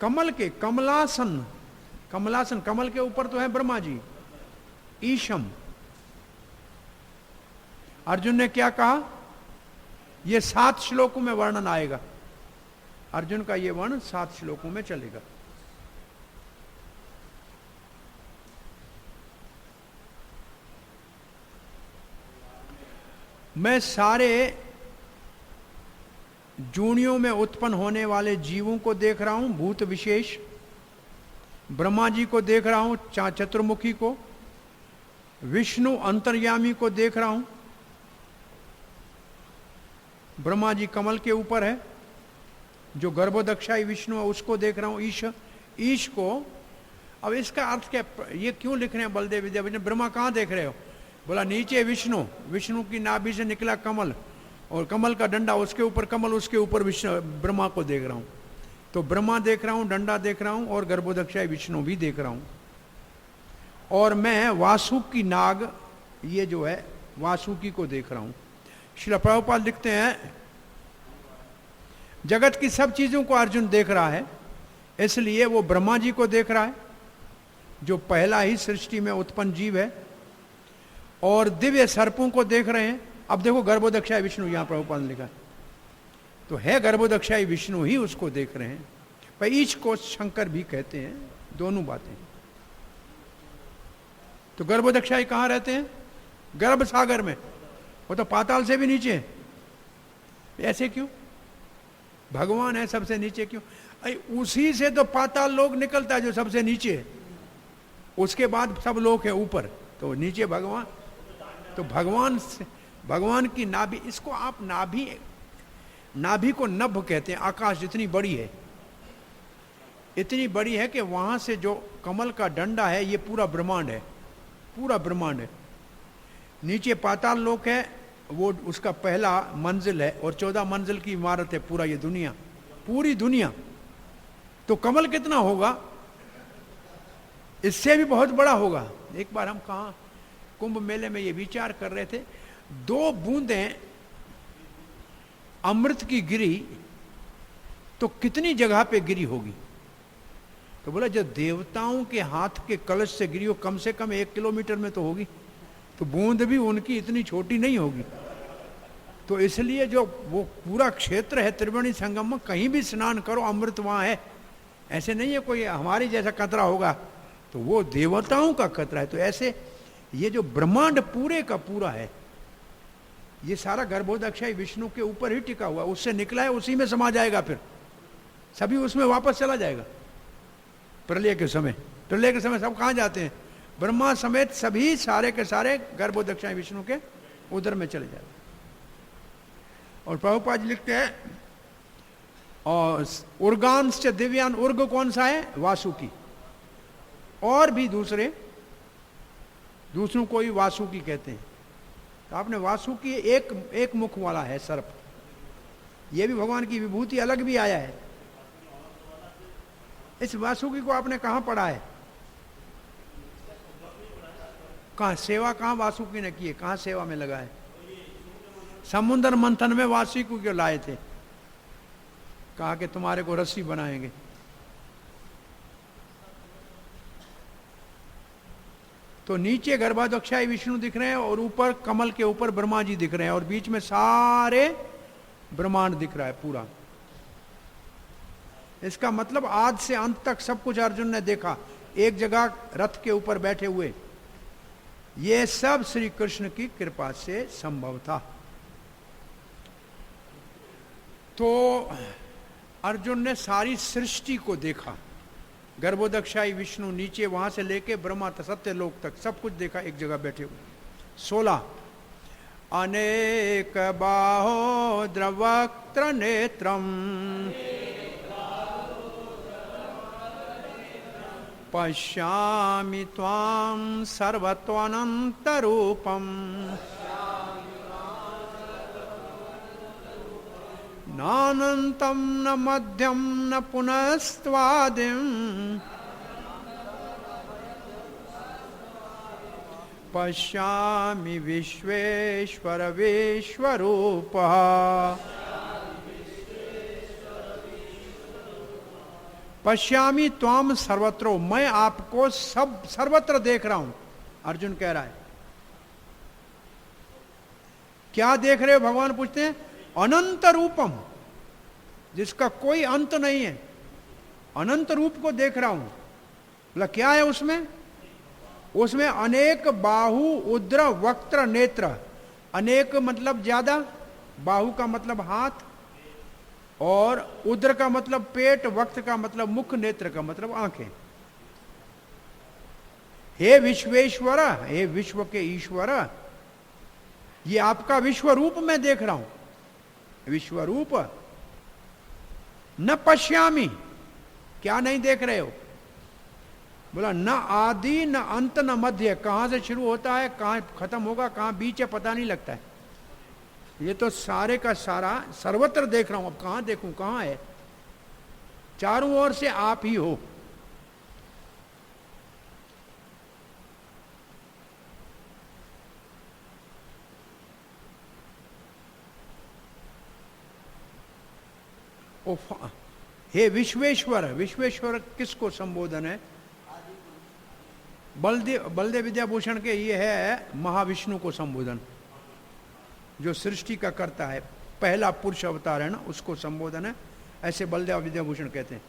कमल के, कमलासन, कमलासन, कमल के ऊपर तो है ब्रह्मा जी। ईशम। अर्जुन ने क्या कहा? यह 7 श्लोकों में वर्णन आएगा। अर्जुन का यह वर्णन 7 श्लोकों में चलेगा। मैं सारे जूनियों में उत्पन्न होने वाले जीवों को देख रहा हूं, भूत विशेष। ब्रह्मा जी को देख रहा हूं, चतुर्मुखी को। विष्णु अंतर्यामी को देख रहा हूं। ब्रह्मा जी कमल के ऊपर है, जो गर्भोदक्षाई विष्णु है उसको देख रहा हूं, ईश को। अब इसका अर्थ क्या? ये क्यों लिख रहे हैं बलदेव विद्या? ब्रह्मा कहां देख रहे हो? बोला नीचे विष्णु, विष्णु की नाभि से निकला कमल, और कमल का डंडा, उसके ऊपर कमल, उसके ऊपर विष्णु, ब्रह्मा को देख रहा हूं। तो ब्रह्मा देख रहा हूं, डंडा देख रहा हूं, और गर्भोदक्षाई विष्णु भी देख रहा हूं। और मैं वासुकी नाग, ये जो है वासुकी को देख रहा हूं। श्रील प्रभुपाद लिखते हैं जगत की सब चीजों को अर्जुन देख रहा है, इसलिए वो ब्रह्मा जी को देख रहा है जो पहला ही सृष्टि में उत्पन्न जीव है, और दिव्य सर्पों को देख रहे हैं। अब देखो गर्भोदक्षाय विष्णु यहां प्रभुपाद ने लिखा है, तो है गर्भोदक्षाय विष्णु ही उसको देख रहे हैं। पर ईच को शंकर भी कहते हैं, दोनों बातें। तो गर्भोदक्षाय कहां रहते हैं? गर्भ सागर में। वो तो पाताल से भी नीचे है। ऐसे क्यों? भगवान है सबसे नीचे क्यों? उसी से तो पाताल लोक निकलता है जो सबसे नीचे है, उसके बाद सब लोग है ऊपर, तो नीचे भगवान। तो भगवान की नाभि, इसको आप नाभि को नभ कहते हैं। आकाश जितनी बड़ी है, इतनी बड़ी है कि वहां से जो कमल का डंडा है ये पूरा ब्रह्मांड है, पूरा ब्रह्मांड है। नीचे पाताल लोक है, वो उसका पहला मंजिल है, और 14 मंजिल की इमारत है पूरा ये दुनिया, पूरी दुनिया। तो कमल कितना होगा? इससे भी बहुत बड़ा होगा। एक बार हम कहा कुंभ मेले में ये विचार कर रहे थे, 2 बूंदें अमृत की गिरी तो कितनी जगह पे गिरी होगी? तो बोला जब देवताओं के हाथ के कलश से गिरी हो, कम से कम 1 किलोमीटर में तो होगी, तो बूंद भी उनकी इतनी छोटी नहीं होगी। तो इसलिए जो वो पूरा क्षेत्र है त्रिवेणी संगम में, कहीं भी स्नान करो अमृत वहां है। ऐसे नहीं है कोई हमारी जैसा कतरा होगा, तो वो देवताओं का कतरा है। तो ऐसे ये जो ब्रह्मांड पूरे का पूरा है, ये सारा गर्भोदक्षाय विष्णु के ऊपर ही टिका हुआ, उससे निकला है, उसी में समा जाएगा, फिर सभी उसमें वापस चला जाएगा। प्रलय के समय सब कहां जाते हैं? ब्रह्मा समेत सभी सारे के सारे गर्भोदक्षाय विष्णु के उधर में चले जाते। और प्रभुपाद जी लिखते हैं और उर्गांश दिव्यान, उर्ग कौन सा है? वासुकी। और भी दूसरों को ही वासुकी कहते हैं। तो आपने वासुकी एक मुख वाला है सर्प, ये भी भगवान की विभूति अलग भी आया है। इस वासुकी को आपने कहां पढ़ा है? कहां सेवा, कहां वासुकी ने की है? कहां सेवा में लगा है? समुद्र मंथन में वासुकी को लाए थे, कहा कि तुम्हारे को रस्सी बनाएंगे। तो नीचे गर्भाध्यक्षाय विष्णु दिख रहे हैं, और ऊपर कमल के ऊपर ब्रह्मा जी दिख रहे हैं, और बीच में सारे ब्रह्मांड दिख रहा है पूरा। इसका मतलब आज से अंत तक सब कुछ अर्जुन ने देखा, एक जगह रथ के ऊपर बैठे हुए। ये सब श्री कृष्ण की कृपा से संभव था। तो अर्जुन ने सारी सृष्टि को देखा, गर्भोदक्षाय विष्णु नीचे वहां से लेके ब्रह्मा सत्य लोक तक सब कुछ देखा, एक जगह बैठे हुए। 16 अनेक बाहोद्र वक्त्र नेत्रम पश्यामि त्वां सर्वत्वानन्तरूपम् नानन्तं न मध्यं न पुनस्त्वादिं पश्यामि विश्वेश्वर विश्वरूपः। पश्यामि त्वाम सर्वत्रो, मैं आपको सब सर्वत्र देख रहा हूं, अर्जुन कह रहा है। क्या देख रहे हो? भगवान पूछते हैं। अनंत रूपम, जिसका कोई अंत नहीं है, अनंत रूप को देख रहा हूं। मतलब क्या है उसमें? उसमें अनेक बाहु उद्र वक्त्र नेत्र। अनेक मतलब ज्यादा, बाहु का मतलब हाथ, और उद्र का मतलब पेट, वक्त का मतलब मुख, नेत्र का मतलब आंखें। हे विश्वेश्वर, हे विश्व के ईश्वर, ये आपका विश्व रूप मैं देख रहा हूं। विश्व रूप न पश्यामि, क्या नहीं देख रहे हो? बोला न आदि न अंत न मध्य, कहां से शुरू होता है कहां खत्म होगा, कहां बीच है पता नहीं लगता है। ये तो सारे का सारा सर्वत्र देख रहा हूं। अब कहां देखूं, कहां है? चारों ओर से आप ही हो। हे विश्वेश्वर, विश्वेश्वर किसको संबोधन है? बलदेव विद्याभूषण के ये है महाविष्णु को संबोधन, जो सृष्टि का करता है, पहला पुरुष अवतार है ना, उसको संबोधन है, ऐसे बलदेव विद्याभूषण कहते हैं।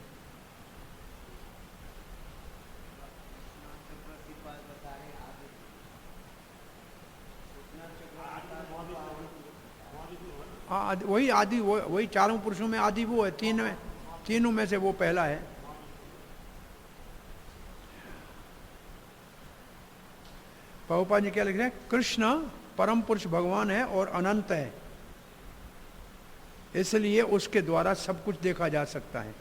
वही आदि, वही चारों पुरुषों में आदि वो है, तीनों में से वो पहला है। प्रभुपाद जी क्या लिख रहे हैं? कृष्ण परम पुरुष भगवान है और अनंत है, इसलिए उसके द्वारा सब कुछ देखा जा सकता है।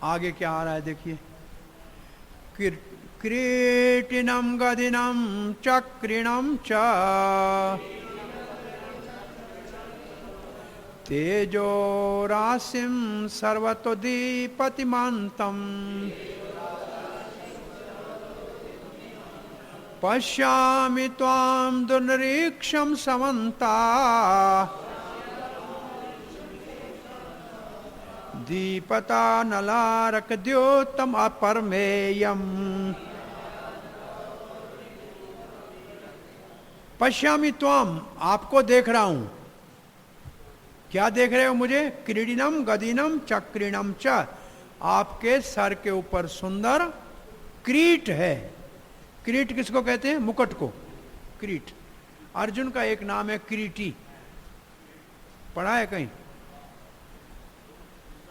आगे क्या आ रहा है देखिए, किरीटिनम गदिनम चक्रिणम च तेजो राशिम सर्वतो दीपतिमांतम पश्यामि त्वां दुर्निरीक्षं समन्ता दीपता नलारक द्योतम अपरमेयम। पश्यामि त्वाम, आपको देख रहा हूं। क्या देख रहे हो मुझे? क्रीडिनम गदिनम चक्रिणम च, आपके सर के ऊपर सुंदर क्रीट है। क्रीट किसको कहते हैं? मुकुट को क्रीट। अर्जुन का एक नाम है क्रीटी, पढ़ा है कहीं?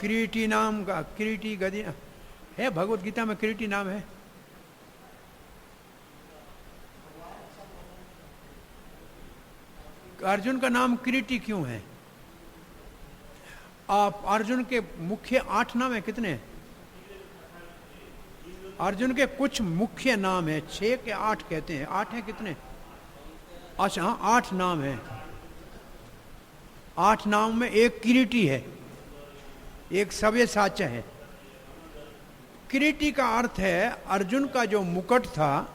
क्रीटी नाम का, क्रीटी गदी है, भगवत गीता में क्रीटी नाम है। अर्जुन का नाम क्रीटी क्यों है? आप अर्जुन के मुख्य 8 नाम है, कितने हैं? अर्जुन के कुछ मुख्य नाम है, 6 के 8 कहते हैं। 8 है कितने? अच्छा हाँ, 8 नाम है। 8 नाम में एक किरीटी है, एक सव्यसाची है। किरीटी का अर्थ है अर्जुन का जो मुकुट था,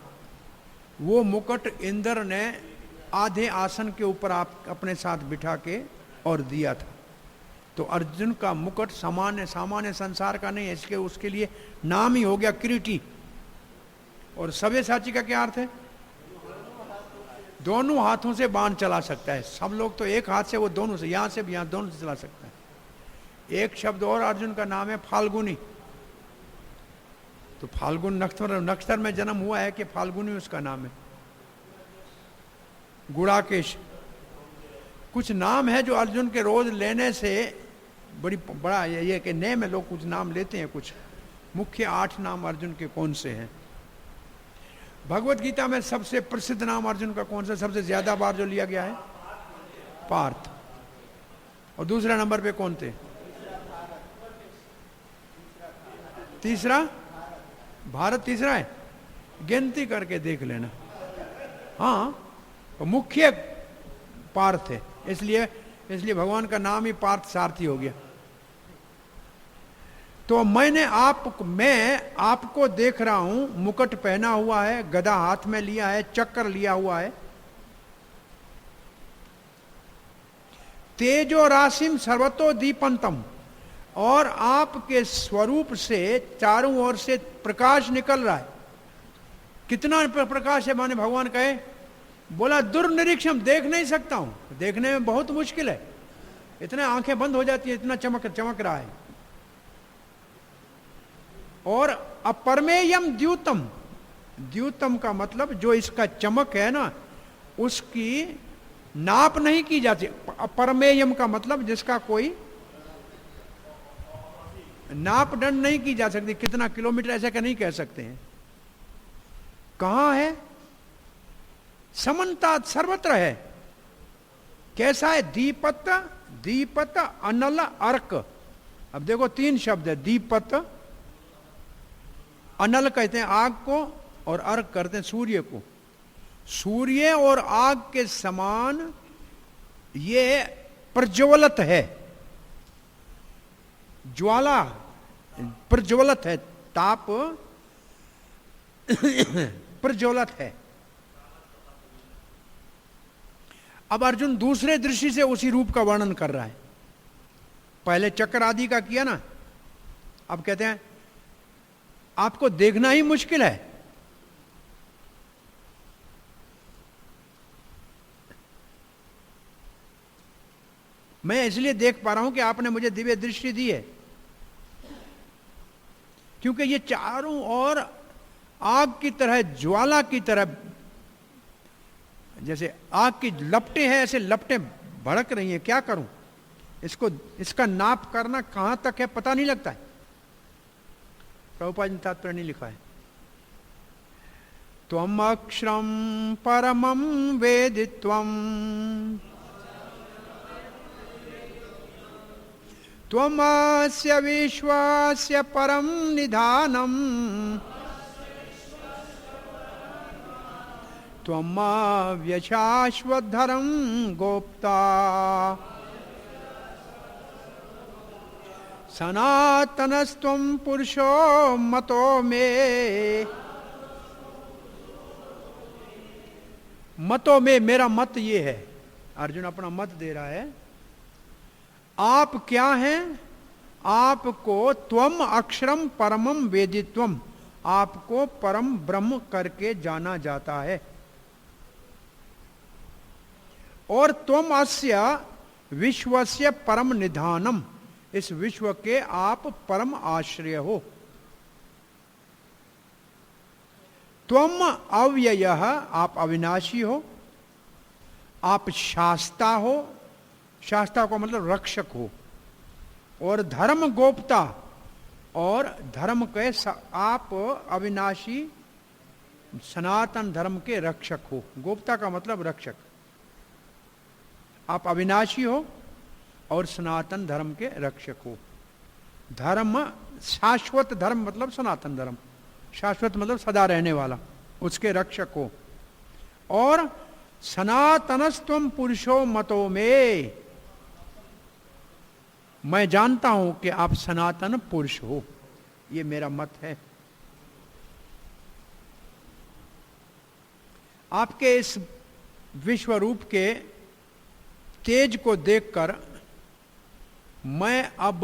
वो मुकुट इंद्र ने आधे आसन के ऊपर आप अपने साथ बिठा के और दिया था। तो अर्जुन का मुकुट सामान्य संसार का नहीं है, इसके उसके लिए नाम ही हो गया किरीटी। और सव्यसाची का क्या अर्थ है? दोनों हाथों से बाण चला सकता है। सब लोग तो एक हाथ से, वो दोनों से, यहां से भी यहां, दोनों से चला सकता है। एक शब्द और अर्जुन का नाम है फाल्गुनी। तो फाल्गुन नक्षत्र में जन्म हुआ है कि फाल्गुनी उसका नाम है। गुड़ाकेश, कुछ नाम है जो अर्जुन के रोज लेने से बड़ा ये कि नए में लोग कुछ नाम लेते हैं। कुछ मुख्य 8 नाम अर्जुन के कौन से हैं? भगवत गीता में सबसे प्रसिद्ध नाम अर्जुन का कौन सा, सबसे ज्यादा बार जो लिया गया है? पार्थ। और दूसरा नंबर पे कौन थे? तीसरा भारत तीसरा है। गिनती करके देख लेना। हाँ, मुख्य पार्थ है, इसलिए भगवान का नाम ही पार्थ सारथी हो गया। तो मैं आपको देख रहा हूं, मुकुट पहना हुआ है, गदा हाथ में लिया है, चक्र लिया हुआ है। तेजो राशिम सर्वतो दीपंतम, और आपके स्वरूप से चारों ओर से प्रकाश निकल रहा है। कितना प्रकाश है? माने भगवान कहे, बोला दुर्निरीक्षम, देख नहीं सकता हूं, देखने में बहुत मुश्किल है, इतना आंखें बंद हो जाती है, इतना चमक रहा है। और अपरमेयम द्यूतम, द्यूतम का मतलब जो इसका चमक है ना, उसकी नाप नहीं की जाती। अपरमेयम का मतलब जिसका कोई नाप दंड नहीं की जा सकती, कितना किलोमीटर ऐसा क्या नहीं कह सकते हैं। कहां है? समन्तात, सर्वत्र है। कैसा है? दीपत अनल अर्क। अब देखो 3 शब्द है, दीपत, अनल कहते हैं आग को, और अर्क करते हैं सूर्य को। सूर्य और आग के समान ये प्रज्वलित है, ज्वाला प्रज्वलित है, ताप प्रज्वलित है। अब अर्जुन दूसरे दृष्टि से उसी रूप का वर्णन कर रहा है। पहले चक्र आदि का किया ना, अब कहते हैं आपको देखना ही मुश्किल है। मैं इसलिए देख पा रहा हूं कि आपने मुझे दिव्य दृष्टि दी है, क्योंकि ये चारों ओर आग की तरह, ज्वाला की तरह, जैसे आग की लपटें हैं, ऐसे लपटें भड़क रही हैं। क्या करूं इसको, इसका नाप करना कहां तक है पता नहीं लगता है। प्रभुपाद ने तात्पर्य नहीं लिखा है। त्वम अक्षरम परमं वेदित्वम त्वमस्य विश्वस्य परम निधानम त्वमव्यशाश्वतधरं गोप्ता सनातनस्त्वं पुरुषो मतो मे। मतो में, मेरा मत ये है, अर्जुन अपना मत दे रहा है। आप क्या हैं? आपको त्वम अक्षरम परमम वेदित्वम, आपको परम ब्रह्म करके जाना जाता है। और त्वम अस्य विश्वस्य परम निधानम, इस विश्व के आप परम आश्रय हो। त्वम अव्ययः, आप अविनाशी हो। आप शास्ता हो, शास्ता को मतलब रक्षक हो। और धर्म गोप्ता, और धर्म के आप अविनाशी सनातन धर्म के रक्षक हो। गोप्ता का मतलब रक्षक। आप अविनाशी हो और सनातन धर्म के रक्षक हो। धर्म, शाश्वत धर्म मतलब सनातन धर्म, शाश्वत मतलब सदा रहने वाला, उसके रक्षक हो। और सनातनस्त्वम पुरुषो मतो में, मैं जानता हूं कि आप सनातन पुरुष हो, ये मेरा मत है। आपके इस विश्व रूप के तेज को देखकर मैं अब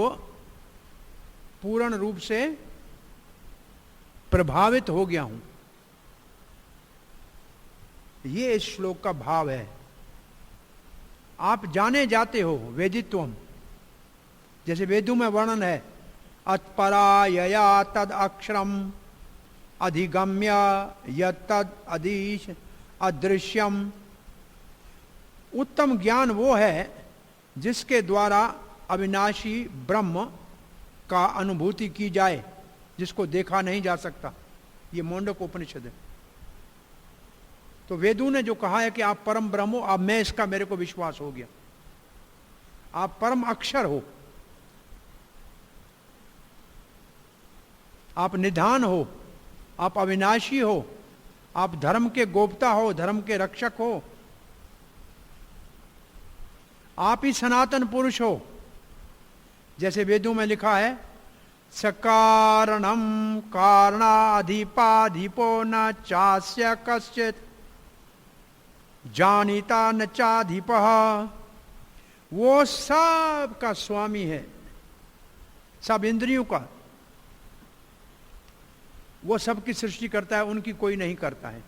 पूर्ण रूप से प्रभावित हो गया हूं। ये इस श्लोक का भाव है। आप जाने जाते हो वेदित्वम, जैसे वेदों में वर्णन है, अत्परायया तद अक्षरम अधिगम्य यद अधीश अदृश्यम। उत्तम ज्ञान वो है जिसके द्वारा अविनाशी ब्रह्म का अनुभूति की जाए, जिसको देखा नहीं जा सकता। ये मुंडक उपनिषद है। तो वेदों ने जो कहा है कि आप परम ब्रह्म हो, अब मैं इसका, मेरे को विश्वास हो गया। आप परम अक्षर हो, आप निधान हो, आप अविनाशी हो, आप धर्म के गोप्ता हो, धर्म के रक्षक हो, आप ही सनातन पुरुष हो। जैसे वेदों में लिखा है, सकारणम कारणाधिपाधिपो न चास्य कश्चित जानिता न चाधिपः। वो सब का स्वामी है, सब इंद्रियों का, वो सब की सृष्टि करता है, उनकी कोई नहीं करता है।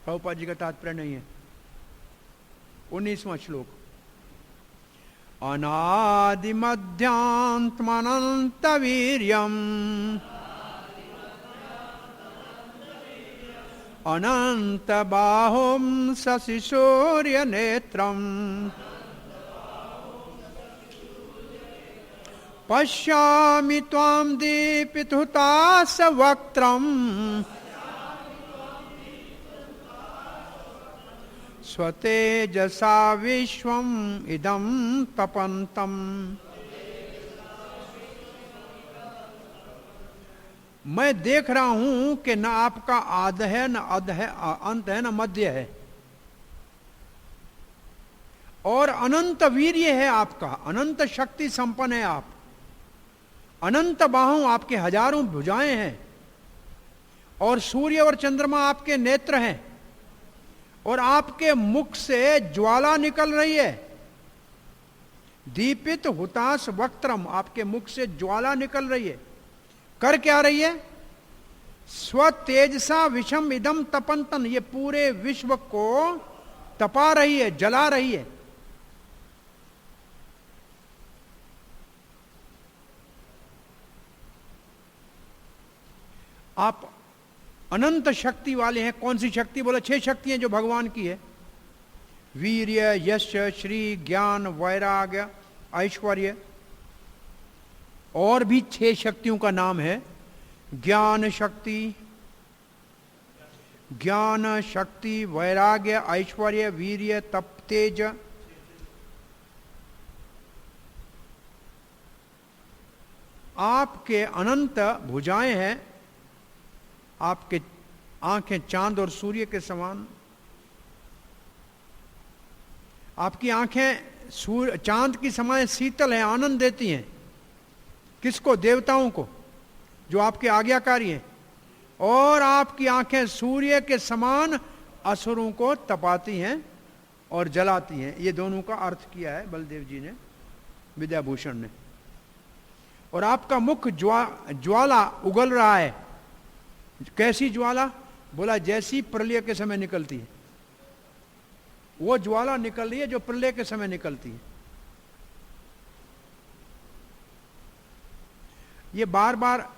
प्रभुपाद जी का तात्पर्य नहीं है। 19वां श्लोक, अनादिमध्यांतमनंत वीर्यम अनंत बाहुम शशि सूर्य नेत्रम पश्यामि त्वां दीप्तिहुतास वक्त्रम स्वतेजसा विश्वम इदं तपन्तम। मैं देख रहा हूं कि न आपका आद है, न अध है, अंत है, न मध्य है, और अनंत वीर्य है आपका, अनंत शक्ति संपन्न है आप, अनंत बाहों, आपके हजारों भुजाएं हैं, और सूर्य और चंद्रमा आपके नेत्र हैं, और आपके मुख से ज्वाला निकल रही है। दीपित हुताश वक्त्रम, आपके मुख से ज्वाला निकल रही है। कर क्या रही है? स्वतेजसा विषम इदम तपंतन, ये पूरे विश्व को तपा रही है, जला रही है। आप अनंत शक्ति वाले हैं। कौन सी शक्ति? बोला 6 शक्तियां जो भगवान की है। वीर्य, यश, श्री, ज्ञान, वैराग्य, ऐश्वर्य। और भी 6 शक्तियों का नाम है। ज्ञान शक्ति, वैराग्य, ऐश्वर्य, वीर्य, तप, तेज। आपके अनंत भुजाएं हैं, आपके आंखें चांद और सूर्य के समान। आपकी आंखें चांद की समान शीतल हैं, आनंद देती हैं। किसको? देवताओं को, जो आपके आज्ञाकारी हैं। और आपकी आंखें सूर्य के समान असुरों को तपाती हैं और जलाती हैं। ये दोनों का अर्थ किया है बलदेव जी ने, विद्याभूषण ने। और आपका मुख ज्वाला उगल रहा है। कैसी ज्वाला? बोला जैसी प्रलय के समय निकलती है, वो ज्वाला निकल रही है जो प्रलय के समय निकलती है। ये बार बार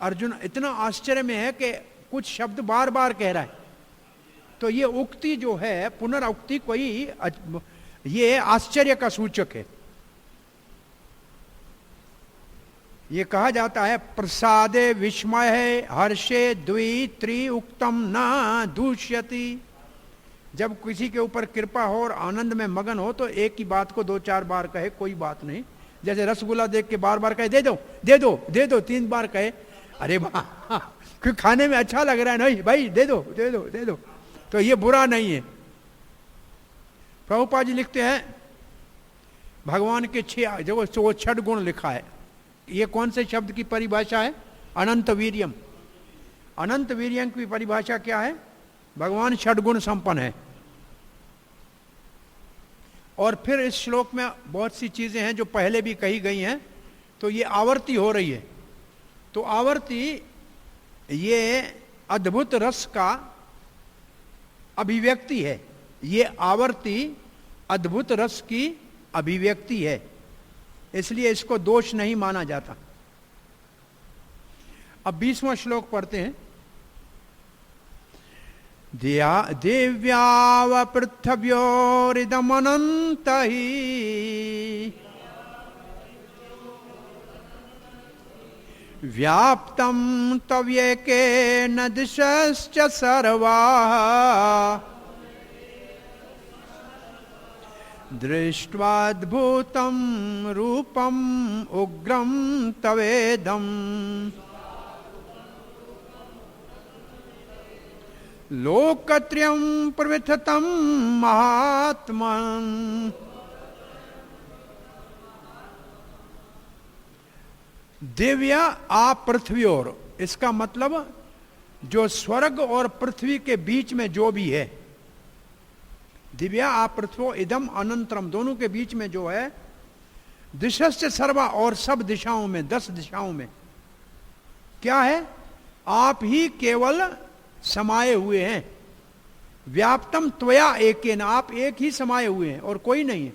अर्जुन इतना आश्चर्य में है कि कुछ शब्द बार बार कह रहा है। तो ये उक्ति जो है, पुनरुक्ति, कोई ये आश्चर्य का सूचक है। ये कहा जाता है प्रसादे विस्मय हर्षे द्वि त्रि उक्तम न दूष्यति। जब किसी के ऊपर कृपा हो और आनंद में मगन हो तो एक ही बात को 2-4 बार कहे, कोई बात नहीं। जैसे रसगुल्ला देख के बार बार कहे दे दो दे दो दे दो, 3 बार कहे, अरे वाह क्योंकि खाने में अच्छा लग रहा है, नहीं भाई दे दो दे दो दे दो, तो ये बुरा नहीं है। प्रभुपाद जी लिखते हैं भगवान के 6 जो 6 गुण लिखा है। ये कौन से शब्द की परिभाषा है? अनंत वीर्यम। अनंत वीर्यम की परिभाषा क्या है? भगवान 6 गुण संपन्न है। और फिर इस श्लोक में बहुत सी चीजें हैं जो पहले भी कही गई हैं, तो ये आवर्ती हो रही है। तो आवर्ती ये अद्भुत रस का अभिव्यक्ति है। ये आवर्ती अद्भुत रस की अभिव्यक्ति है, इसलिए इसको दोष नहीं माना जाता। अब 20वां श्लोक पढ़ते हैं। देव्याव पृथ्व्योरिदमनंत हि व्याप्तं तव्येकेन दिशश्च सर्वाः दृष्ट्वाद्भुतं रूपम् उग्रं तवेदम् लोकत्रयं प्रविथतं महात्मन्। दिव्य आ पृथ्वी और, इसका मतलब जो स्वर्ग और पृथ्वी के बीच में जो भी है, दिव्या आ पृथ्वो इदम अनंतरम, दोनों के बीच में जो है, दिशश्च सर्वा, और सब दिशाओं में, 10 दिशाओं में क्या है? आप ही केवल समाये हुए हैं। व्याप्तम त्वया एकेन, आप एक ही समाये हुए हैं और कोई नहीं है।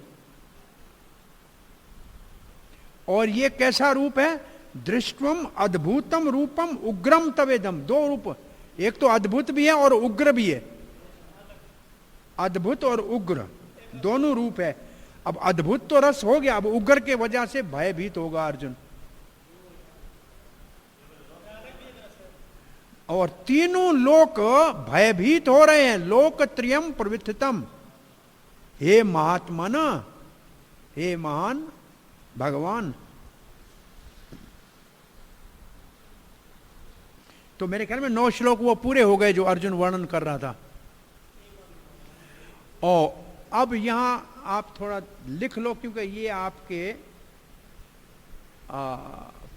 और ये कैसा रूप है? दृष्टवम अद्भुतम रूपम उग्रम तवेदम। 2 रूप, एक तो अद्भुत भी है और उग्र भी है। अद्भुत और उग्र दोनों रूप है। अब अद्भुत तो रस हो गया, अब उग्र के वजह से भयभीत होगा अर्जुन। और तीनों लोक भयभीत हो रहे हैं। लोकत्रयम प्रविथतम, हे महात्मन, हे महान भगवान। तो मेरे ख्याल में 9 श्लोक वो पूरे हो गए जो अर्जुन वर्णन कर रहा था। और अब यहां आप थोड़ा लिख लो, क्योंकि ये आपके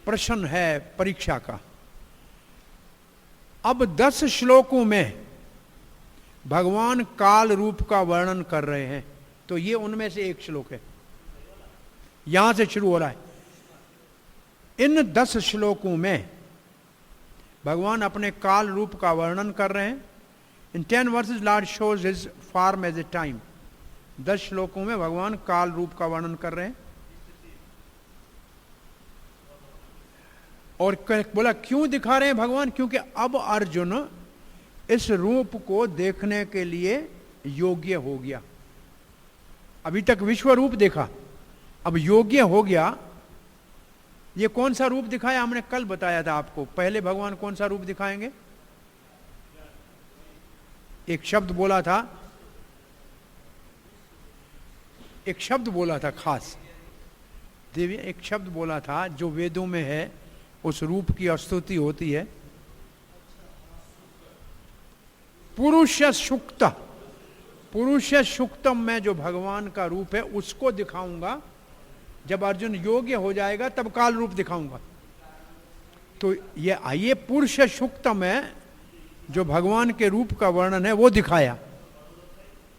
प्रश्न है परीक्षा का। अब 10 श्लोकों में भगवान काल रूप का वर्णन कर रहे हैं, तो ये उनमें से एक श्लोक है। यहां से शुरू हो रहा है। इन 10 श्लोकों में भगवान अपने काल रूप का वर्णन कर रहे हैं। In 10 verses lord shows his form as a time. 10 श्लोकों में भगवान काल रूप का वर्णन कर रहे हैं। और बोला क्यों दिखा रहे हैं भगवान? क्योंकि अब अर्जुन इस रूप को देखने के लिए योग्य हो गया। अभी तक विश्व रूप देखा, अब योग्य हो गया। ये कौन सा रूप दिखाया? हमने कल बताया था आपको। पहले भगवान कौन सा रूप दिखाएंगे? एक शब्द बोला था, एक शब्द बोला था खास देवी, एक शब्द बोला था जो वेदों में है, उस रूप की स्तुति होती है। पुरुष सुक्त, पुरुष सुक्तम में जो भगवान का रूप है उसको दिखाऊंगा। जब अर्जुन योग्य हो जाएगा तब काल रूप दिखाऊंगा। तो ये आइए पुरुष सुक्त में जो भगवान के रूप का वर्णन है वो दिखाया।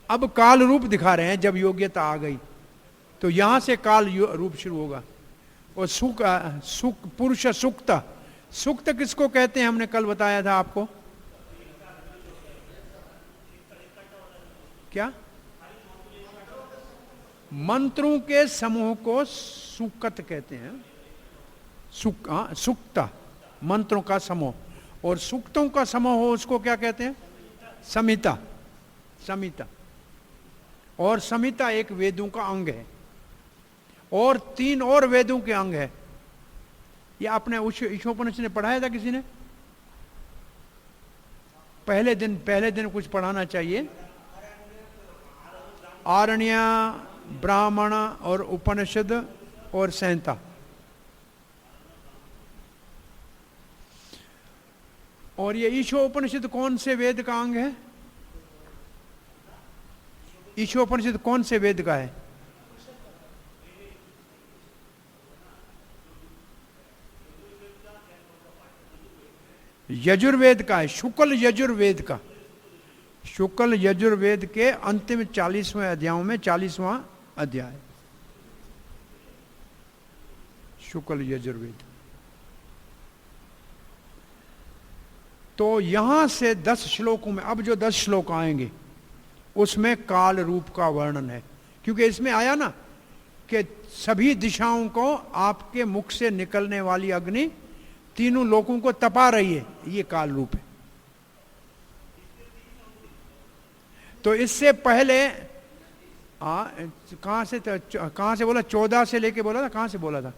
अब काल रूप दिखा रहे हैं जब योग्यता आ गई, तो यहां से काल रूप शुरू होगा। और पुरुष सुक्त, सुक्त किसको कहते हैं? हमने कल बताया था आपको। क्या? मंत्रों के समूह को सुकत कहते हैं। सुक्त मंत्रों का समूह, और सूक्तों का समूह हो उसको क्या कहते हैं? संहिता। संहिता, और संहिता एक वेदों का अंग है, और 3 और वेदों के अंग है। ये आपने ईशोपनिषद ने पढ़ाया था किसी ने? पहले दिन कुछ पढ़ाना चाहिए। आरण्य, ब्राह्मण और उपनिषद और संहिता। और ये ईशोपनिषद कौन से वेद का अंग है? ईशोपनिषद कौन से वेद का है? यजुर्वेद का है, शुक्ल यजुर्वेद का। शुक्ल यजुर्वेद के अंतिम 40वें अध्यायों में 40वां अध्याय शुक्ल यजुर्वेद। तो यहां से 10 श्लोकों में, अब जो 10 श्लोक आएंगे उसमें काल रूप का वर्णन है। क्योंकि इसमें आया ना कि सभी दिशाओं को आपके मुख से निकलने वाली अग्नि तीनों लोगों को तपा रही है, ये काल रूप है। तो इससे पहले कहां से बोला? 14 से लेके बोला था। कहां से बोला था?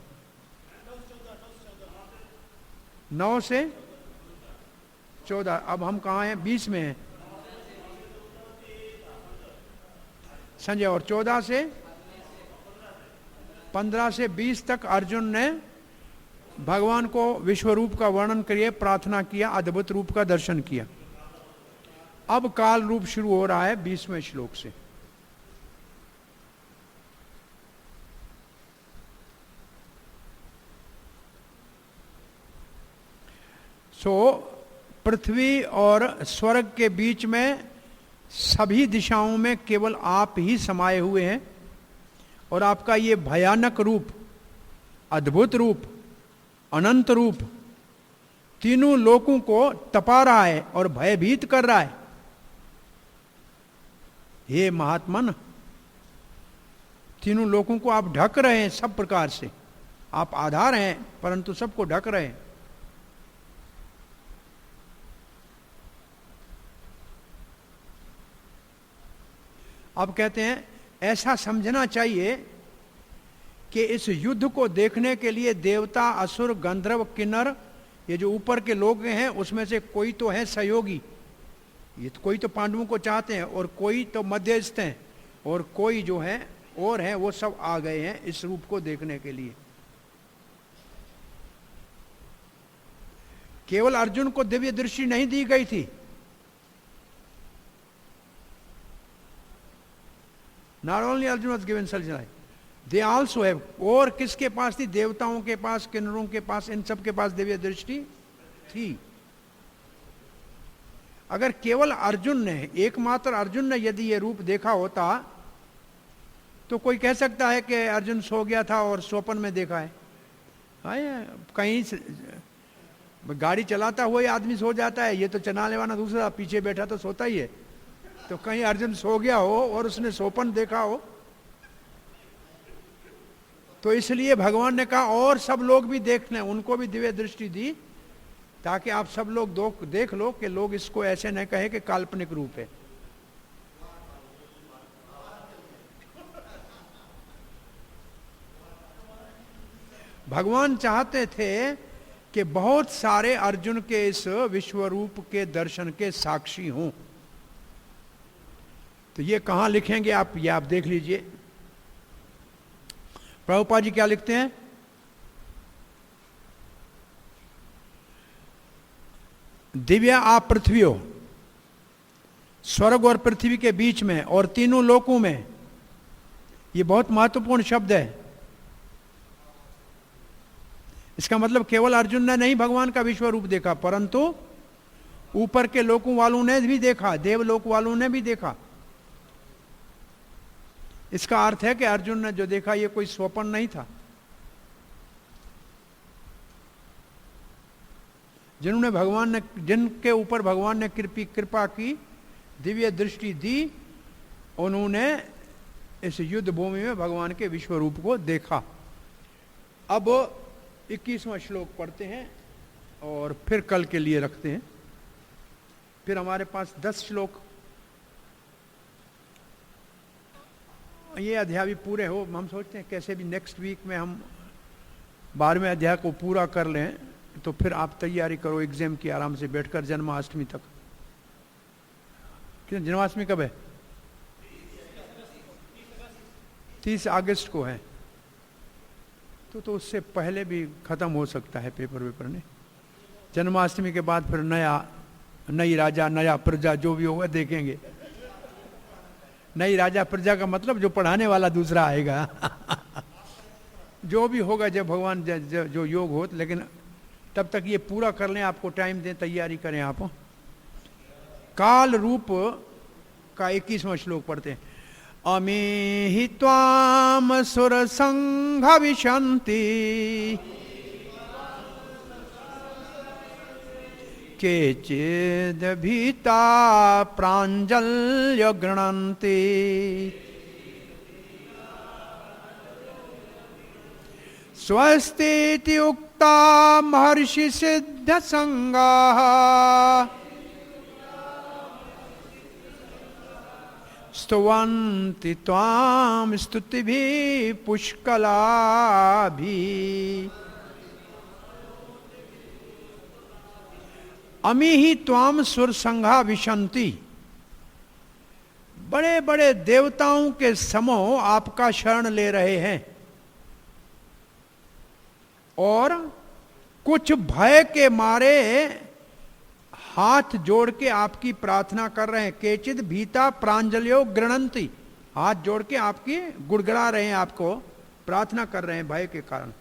9 से 14। अब हम कहां हैं? 20 में हैं संजय। और 14 से 15 से 20 तक अर्जुन ने भगवान को विश्व रूप का वर्णन करिए प्रार्थना किया, अद्भुत रूप का दर्शन किया। अब काल रूप शुरू हो रहा है 20वें श्लोक से। पृथ्वी और स्वर्ग के बीच में सभी दिशाओं में केवल आप ही समाये हुए हैं, और आपका ये भयानक रूप, अद्भुत रूप, अनंत रूप तीनों लोगों को तपा रहा है और भयभीत कर रहा है। हे महात्मन, तीनों लोगों को आप ढक रहे हैं सब प्रकार से। आप आधार हैं परंतु सबको ढक रहे हैं। अब कहते हैं ऐसा समझना चाहिए कि इस युद्ध को देखने के लिए देवता, असुर, गंधर्व, किन्नर, ये जो ऊपर के लोग हैं उसमें से कोई तो है सहयोगी, ये तो कोई तो पांडवों को चाहते हैं, और कोई तो मध्यस्थ हैं, और कोई जो है और है, वो सब आ गए हैं इस रूप को देखने के लिए। केवल अर्जुन को दिव्य दृष्टि नहीं दी गई थी, not only Arjun was given such light, they also have. और किसके पास थी? देवताओं के पास, किन्नरों के पास, इन सब के पास दिव्य दृष्टि थी। अगर केवल अर्जुन ने, एकमात्र अर्जुन ने यदि ये रूप देखा होता तो कोई कह सकता है कि अर्जुन सो गया था और स्वप्न में देखा है। कहीं गाड़ी चलाता हुआ ही आदमी सो जाता है, ये तो चलाने वाला दूसरा पीछे बैठा तो सोता ही है। तो कहीं अर्जुन सो गया हो और उसने स्वप्न देखा हो, तो इसलिए भगवान ने कहा और सब लोग भी देख लें, उनको भी दिव्य दृष्टि दी, ताकि आप सब लोग देख लो कि लोग इसको ऐसे न कहे कि काल्पनिक रूप है। भगवान चाहते थे कि बहुत सारे अर्जुन के इस विश्व रूप के दर्शन के साक्षी हों। तो ये कहां लिखेंगे आप, ये आप देख लीजिए। प्रभुपाद जी क्या लिखते हैं, दिव्य आप पृथ्वी हो, स्वर्ग और पृथ्वी के बीच में और तीनों लोकों में। ये बहुत महत्वपूर्ण शब्द है। इसका मतलब केवल अर्जुन ने नहीं भगवान का विश्व रूप देखा, परंतु ऊपर के लोकों वालों ने भी देखा, देवलोक वालों ने भी देखा। इसका अर्थ है कि अर्जुन ने जो देखा ये कोई स्वप्न नहीं था। जिनके ऊपर भगवान ने कृपा की, दिव्य दृष्टि दी, उन्होंने इस युद्ध भूमि में भगवान के विश्व रूप को देखा। अब 21वां श्लोक पढ़ते हैं और फिर कल के लिए रखते हैं। फिर हमारे पास 10 श्लोक, ये अध्याय भी पूरे हो। हम सोचते हैं कैसे भी नेक्स्ट वीक में हम 12वें अध्याय को पूरा कर लें, तो फिर आप तैयारी करो एग्जाम की आराम से बैठकर जन्माष्टमी तक। क्यों, जन्माष्टमी कब है? 30 अगस्त को है, तो उससे पहले भी खत्म हो सकता है पेपर ने। जन्माष्टमी के बाद फिर नई राजा नया प्रजा जो भी होगा देखेंगे। नई राजा प्रजा का मतलब जो पढ़ाने वाला दूसरा आएगा। जो भी होगा जब भगवान जो योग हो, लेकिन तब तक ये पूरा कर लें, आपको टाइम दें, तैयारी करें आप। काल रूप का 21वां श्लोक पढ़ते हैं। अमी त्वाम सुर संघ विशन्ति केचिद भीता प्राञ्जल्य गृह्णन्ति स्वस्तीति उक्ता महर्षि सिद्ध संगाः स्तुवन्ति त्वां स्तुतिभिः पुष्कलाभिः। अमी ही त्वाम सुर संघा विशन्ति, बड़े बड़े देवताओं के समूह आपका शरण ले रहे हैं और कुछ भय के मारे हाथ जोड़ के आपकी प्रार्थना कर रहे हैं। केचिद भीता प्रांजलियो गृह्णन्ति, हाथ जोड़ के आपकी गुड़गड़ा रहे हैं, आपको प्रार्थना कर रहे हैं भय के कारण।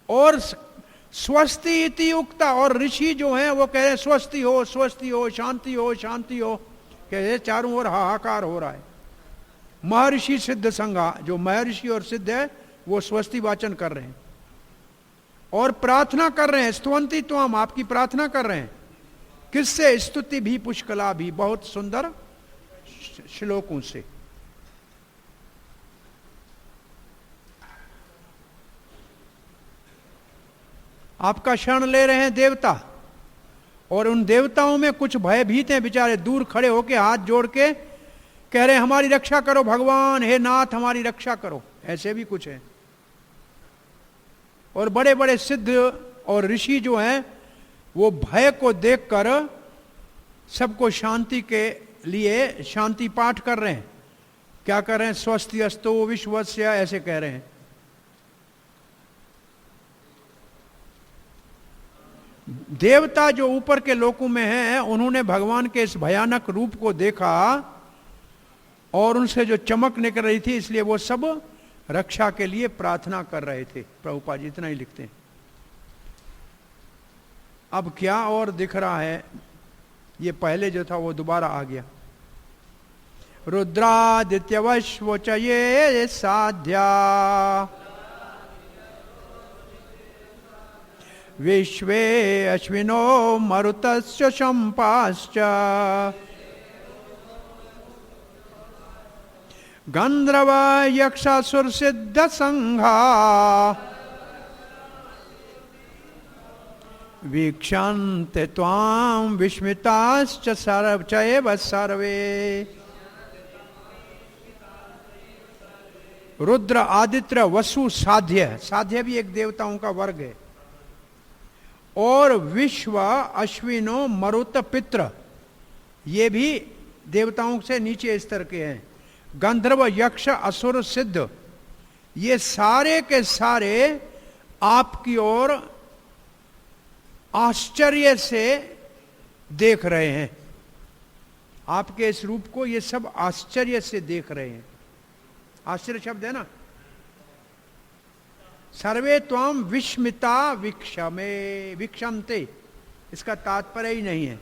और स्वस्ति इति उक्ता, और ऋषि जो हैं वो कह रहे हैं स्वस्ति हो, स्वस्ति हो, शांति हो, शांति हो, कह रहे चारों ओर हाहाकार हो रहा है। महर्षि सिद्ध संगा, जो महर्षि और सिद्ध है वो स्वस्ति वाचन कर रहे हैं और प्रार्थना कर रहे हैं। स्तुवन्ति त्वाम, आपकी प्रार्थना कर रहे हैं। किससे? स्तुति भी पुष्कला भी, बहुत सुंदर श्लोकों से। आपका शरण ले रहे हैं देवता, और उन देवताओं में कुछ भयभीत हैं बेचारे, दूर खड़े होके हाथ जोड़ के कह रहे हैं हमारी रक्षा करो भगवान, हे नाथ हमारी रक्षा करो। ऐसे भी कुछ है। और बड़े बड़े सिद्ध और ऋषि जो हैं वो भय को देखकर सबको शांति के लिए शांति पाठ कर रहे हैं। क्या कर रहे हैं? स्वस्ति अस्तो विश्वस्य, ऐसे कह रहे हैं। देवता जो ऊपर के लोकों में हैं उन्होंने भगवान के इस भयानक रूप को देखा और उनसे जो चमक निकल रही थी, इसलिए वो सब रक्षा के लिए प्रार्थना कर रहे थे। प्रभुपाद जी इतना ही लिखते हैं। अब क्या और दिख रहा है? ये पहले जो था वो दोबारा आ गया। रुद्रादित्यवश्वचये साध्या विश्वे अश्विनो मरुतस्य शम्पाश्च गंधर्व यक्षासुर सिद्ध संघा वीक्षन्ते त्वां विस्मिताश्च चैव सर्वे। रुद्र, आदित्य, वसु, साध्य, साध्य भी एक देवताओं का वर्ग है, और विश्व, अश्विनो, मरुत, पित्र, ये भी देवताओं से नीचे स्तर के हैं। गंधर्व, यक्ष, असुर, सिद्ध, ये सारे के सारे आपकी ओर आश्चर्य से देख रहे हैं। आपके इस रूप को ये सब आश्चर्य से देख रहे हैं। आश्चर्य शब्द है ना। सर्वे त्वाम विस्मिता वीक्षमे, वीक्षन्ते, इसका तात्पर्य ही नहीं है।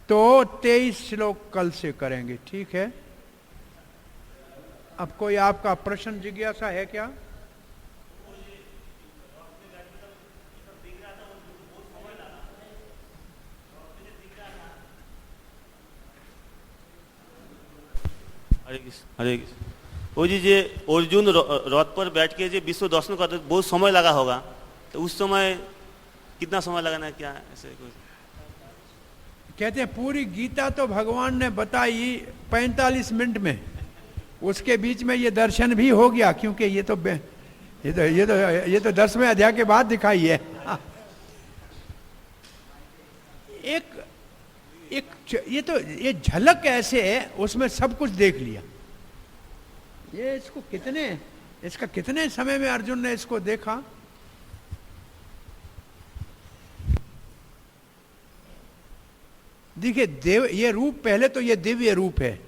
तो 23 श्लोक कल से करेंगे, ठीक है। अब कोई आपका प्रश्न जिज्ञासा है क्या? हरे कृष्ण, हरे कृष्ण। वो जी जे अर्जुन रथ पर बैठ के जो विश्व दर्शन करते बहुत समय लगा होगा, तो उस समय कितना समय लगाना, क्या ऐसे कुछ? कहते हैं पूरी गीता तो भगवान ने बताई 45 मिनट में, उसके बीच में ये दर्शन भी हो गया, क्योंकि ये तो 10वें अध्याय के बाद दिखाई है। ये झलक ऐसे है, उसमें सब कुछ देख लिया। ये इसका कितने समय में अर्जुन ने इसको देखा। देखिए ये रूप, पहले तो ये दिव्य रूप है,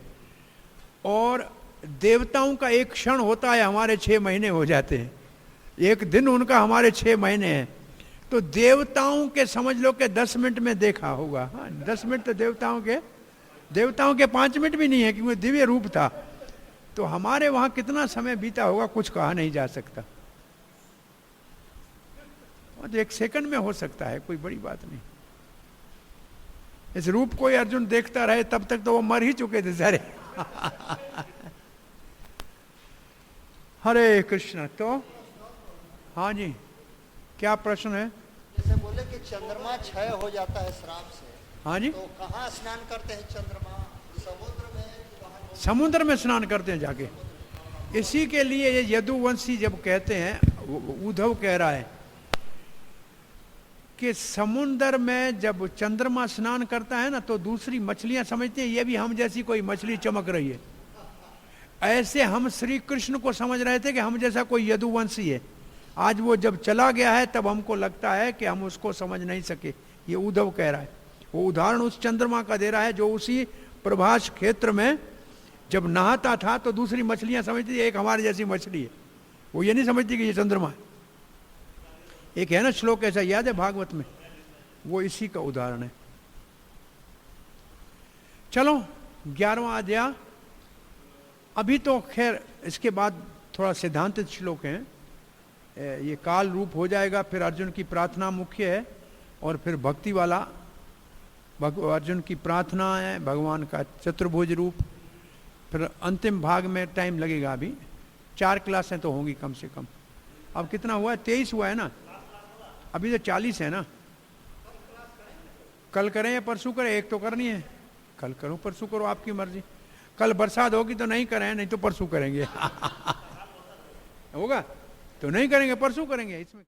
और देवताओं का एक क्षण होता है, हमारे 6 महीने हो जाते हैं। एक दिन उनका हमारे 6 महीने हैं। तो देवताओं के समझ लो कि 10 मिनट में देखा होगा। हाँ, 10 मिनट तो देवताओं के 5 मिनट भी नहीं है, क्योंकि दिव्य रूप था। तो हमारे वहां कितना समय बीता होगा कुछ कहा नहीं जा सकता। और 1 सेकंड में हो सकता है, कोई बड़ी बात नहीं। इस रूप को अर्जुन देखता रहे तब तक तो वो मर ही चुके थे सारे। हरे कृष्ण। तो हाँ जी, क्या प्रश्न है? जैसे बोले कि चंद्रमा क्षय हो जाता है श्राप से, हाँ जी, तो कहाँ स्नान करते हैं चंद्रमा? समुद्र में? समुद्र में स्नान करते हैं जाके। इसी के लिए ये यदुवंशी जब कहते हैं, उद्धव कह रहा है कि समुद्र में जब चंद्रमा स्नान करता है ना, तो दूसरी मछलियां समझती हैं ये भी हम जैसी कोई मछली चमक रही है। ऐसे हम श्री कृष्ण को समझ रहे थे कि हम जैसा कोई यदुवंशी है। आज वो जब चला गया है तब हमको लगता है कि हम उसको समझ नहीं सके। ये उद्धव कह रहा है। वो उदाहरण उस चंद्रमा का दे रहा है जो उसी प्रभास क्षेत्र में जब नहाता था तो दूसरी मछलियां समझती थी एक हमारी जैसी मछली है। वो ये नहीं समझती कि ये चंद्रमा है। एक है ना श्लोक ऐसा, याद है भागवत में, वो इसी का उदाहरण है। चलो 11वां अध्याय। अभी तो खैर इसके बाद थोड़ा सिद्धांत श्लोक हैं। ये काल रूप हो जाएगा, फिर अर्जुन की प्रार्थना मुख्य है, और फिर भक्ति वाला अर्जुन की प्रार्थना है, भगवान का चतुर्भुज रूप, फिर अंतिम भाग में टाइम लगेगा। अभी 4 क्लासें तो होंगी कम से कम। अब कितना हुआ है? 23 हुआ है ना, अभी तो 40 है ना। कल करें या परसों करें? एक तो करनी है। कल करो परसों करो, आपकी मर्जी। कल बरसात होगी तो नहीं करें, नहीं तो परसों करेंगे। होगा तो नहीं करेंगे, परसों करेंगे। इसमें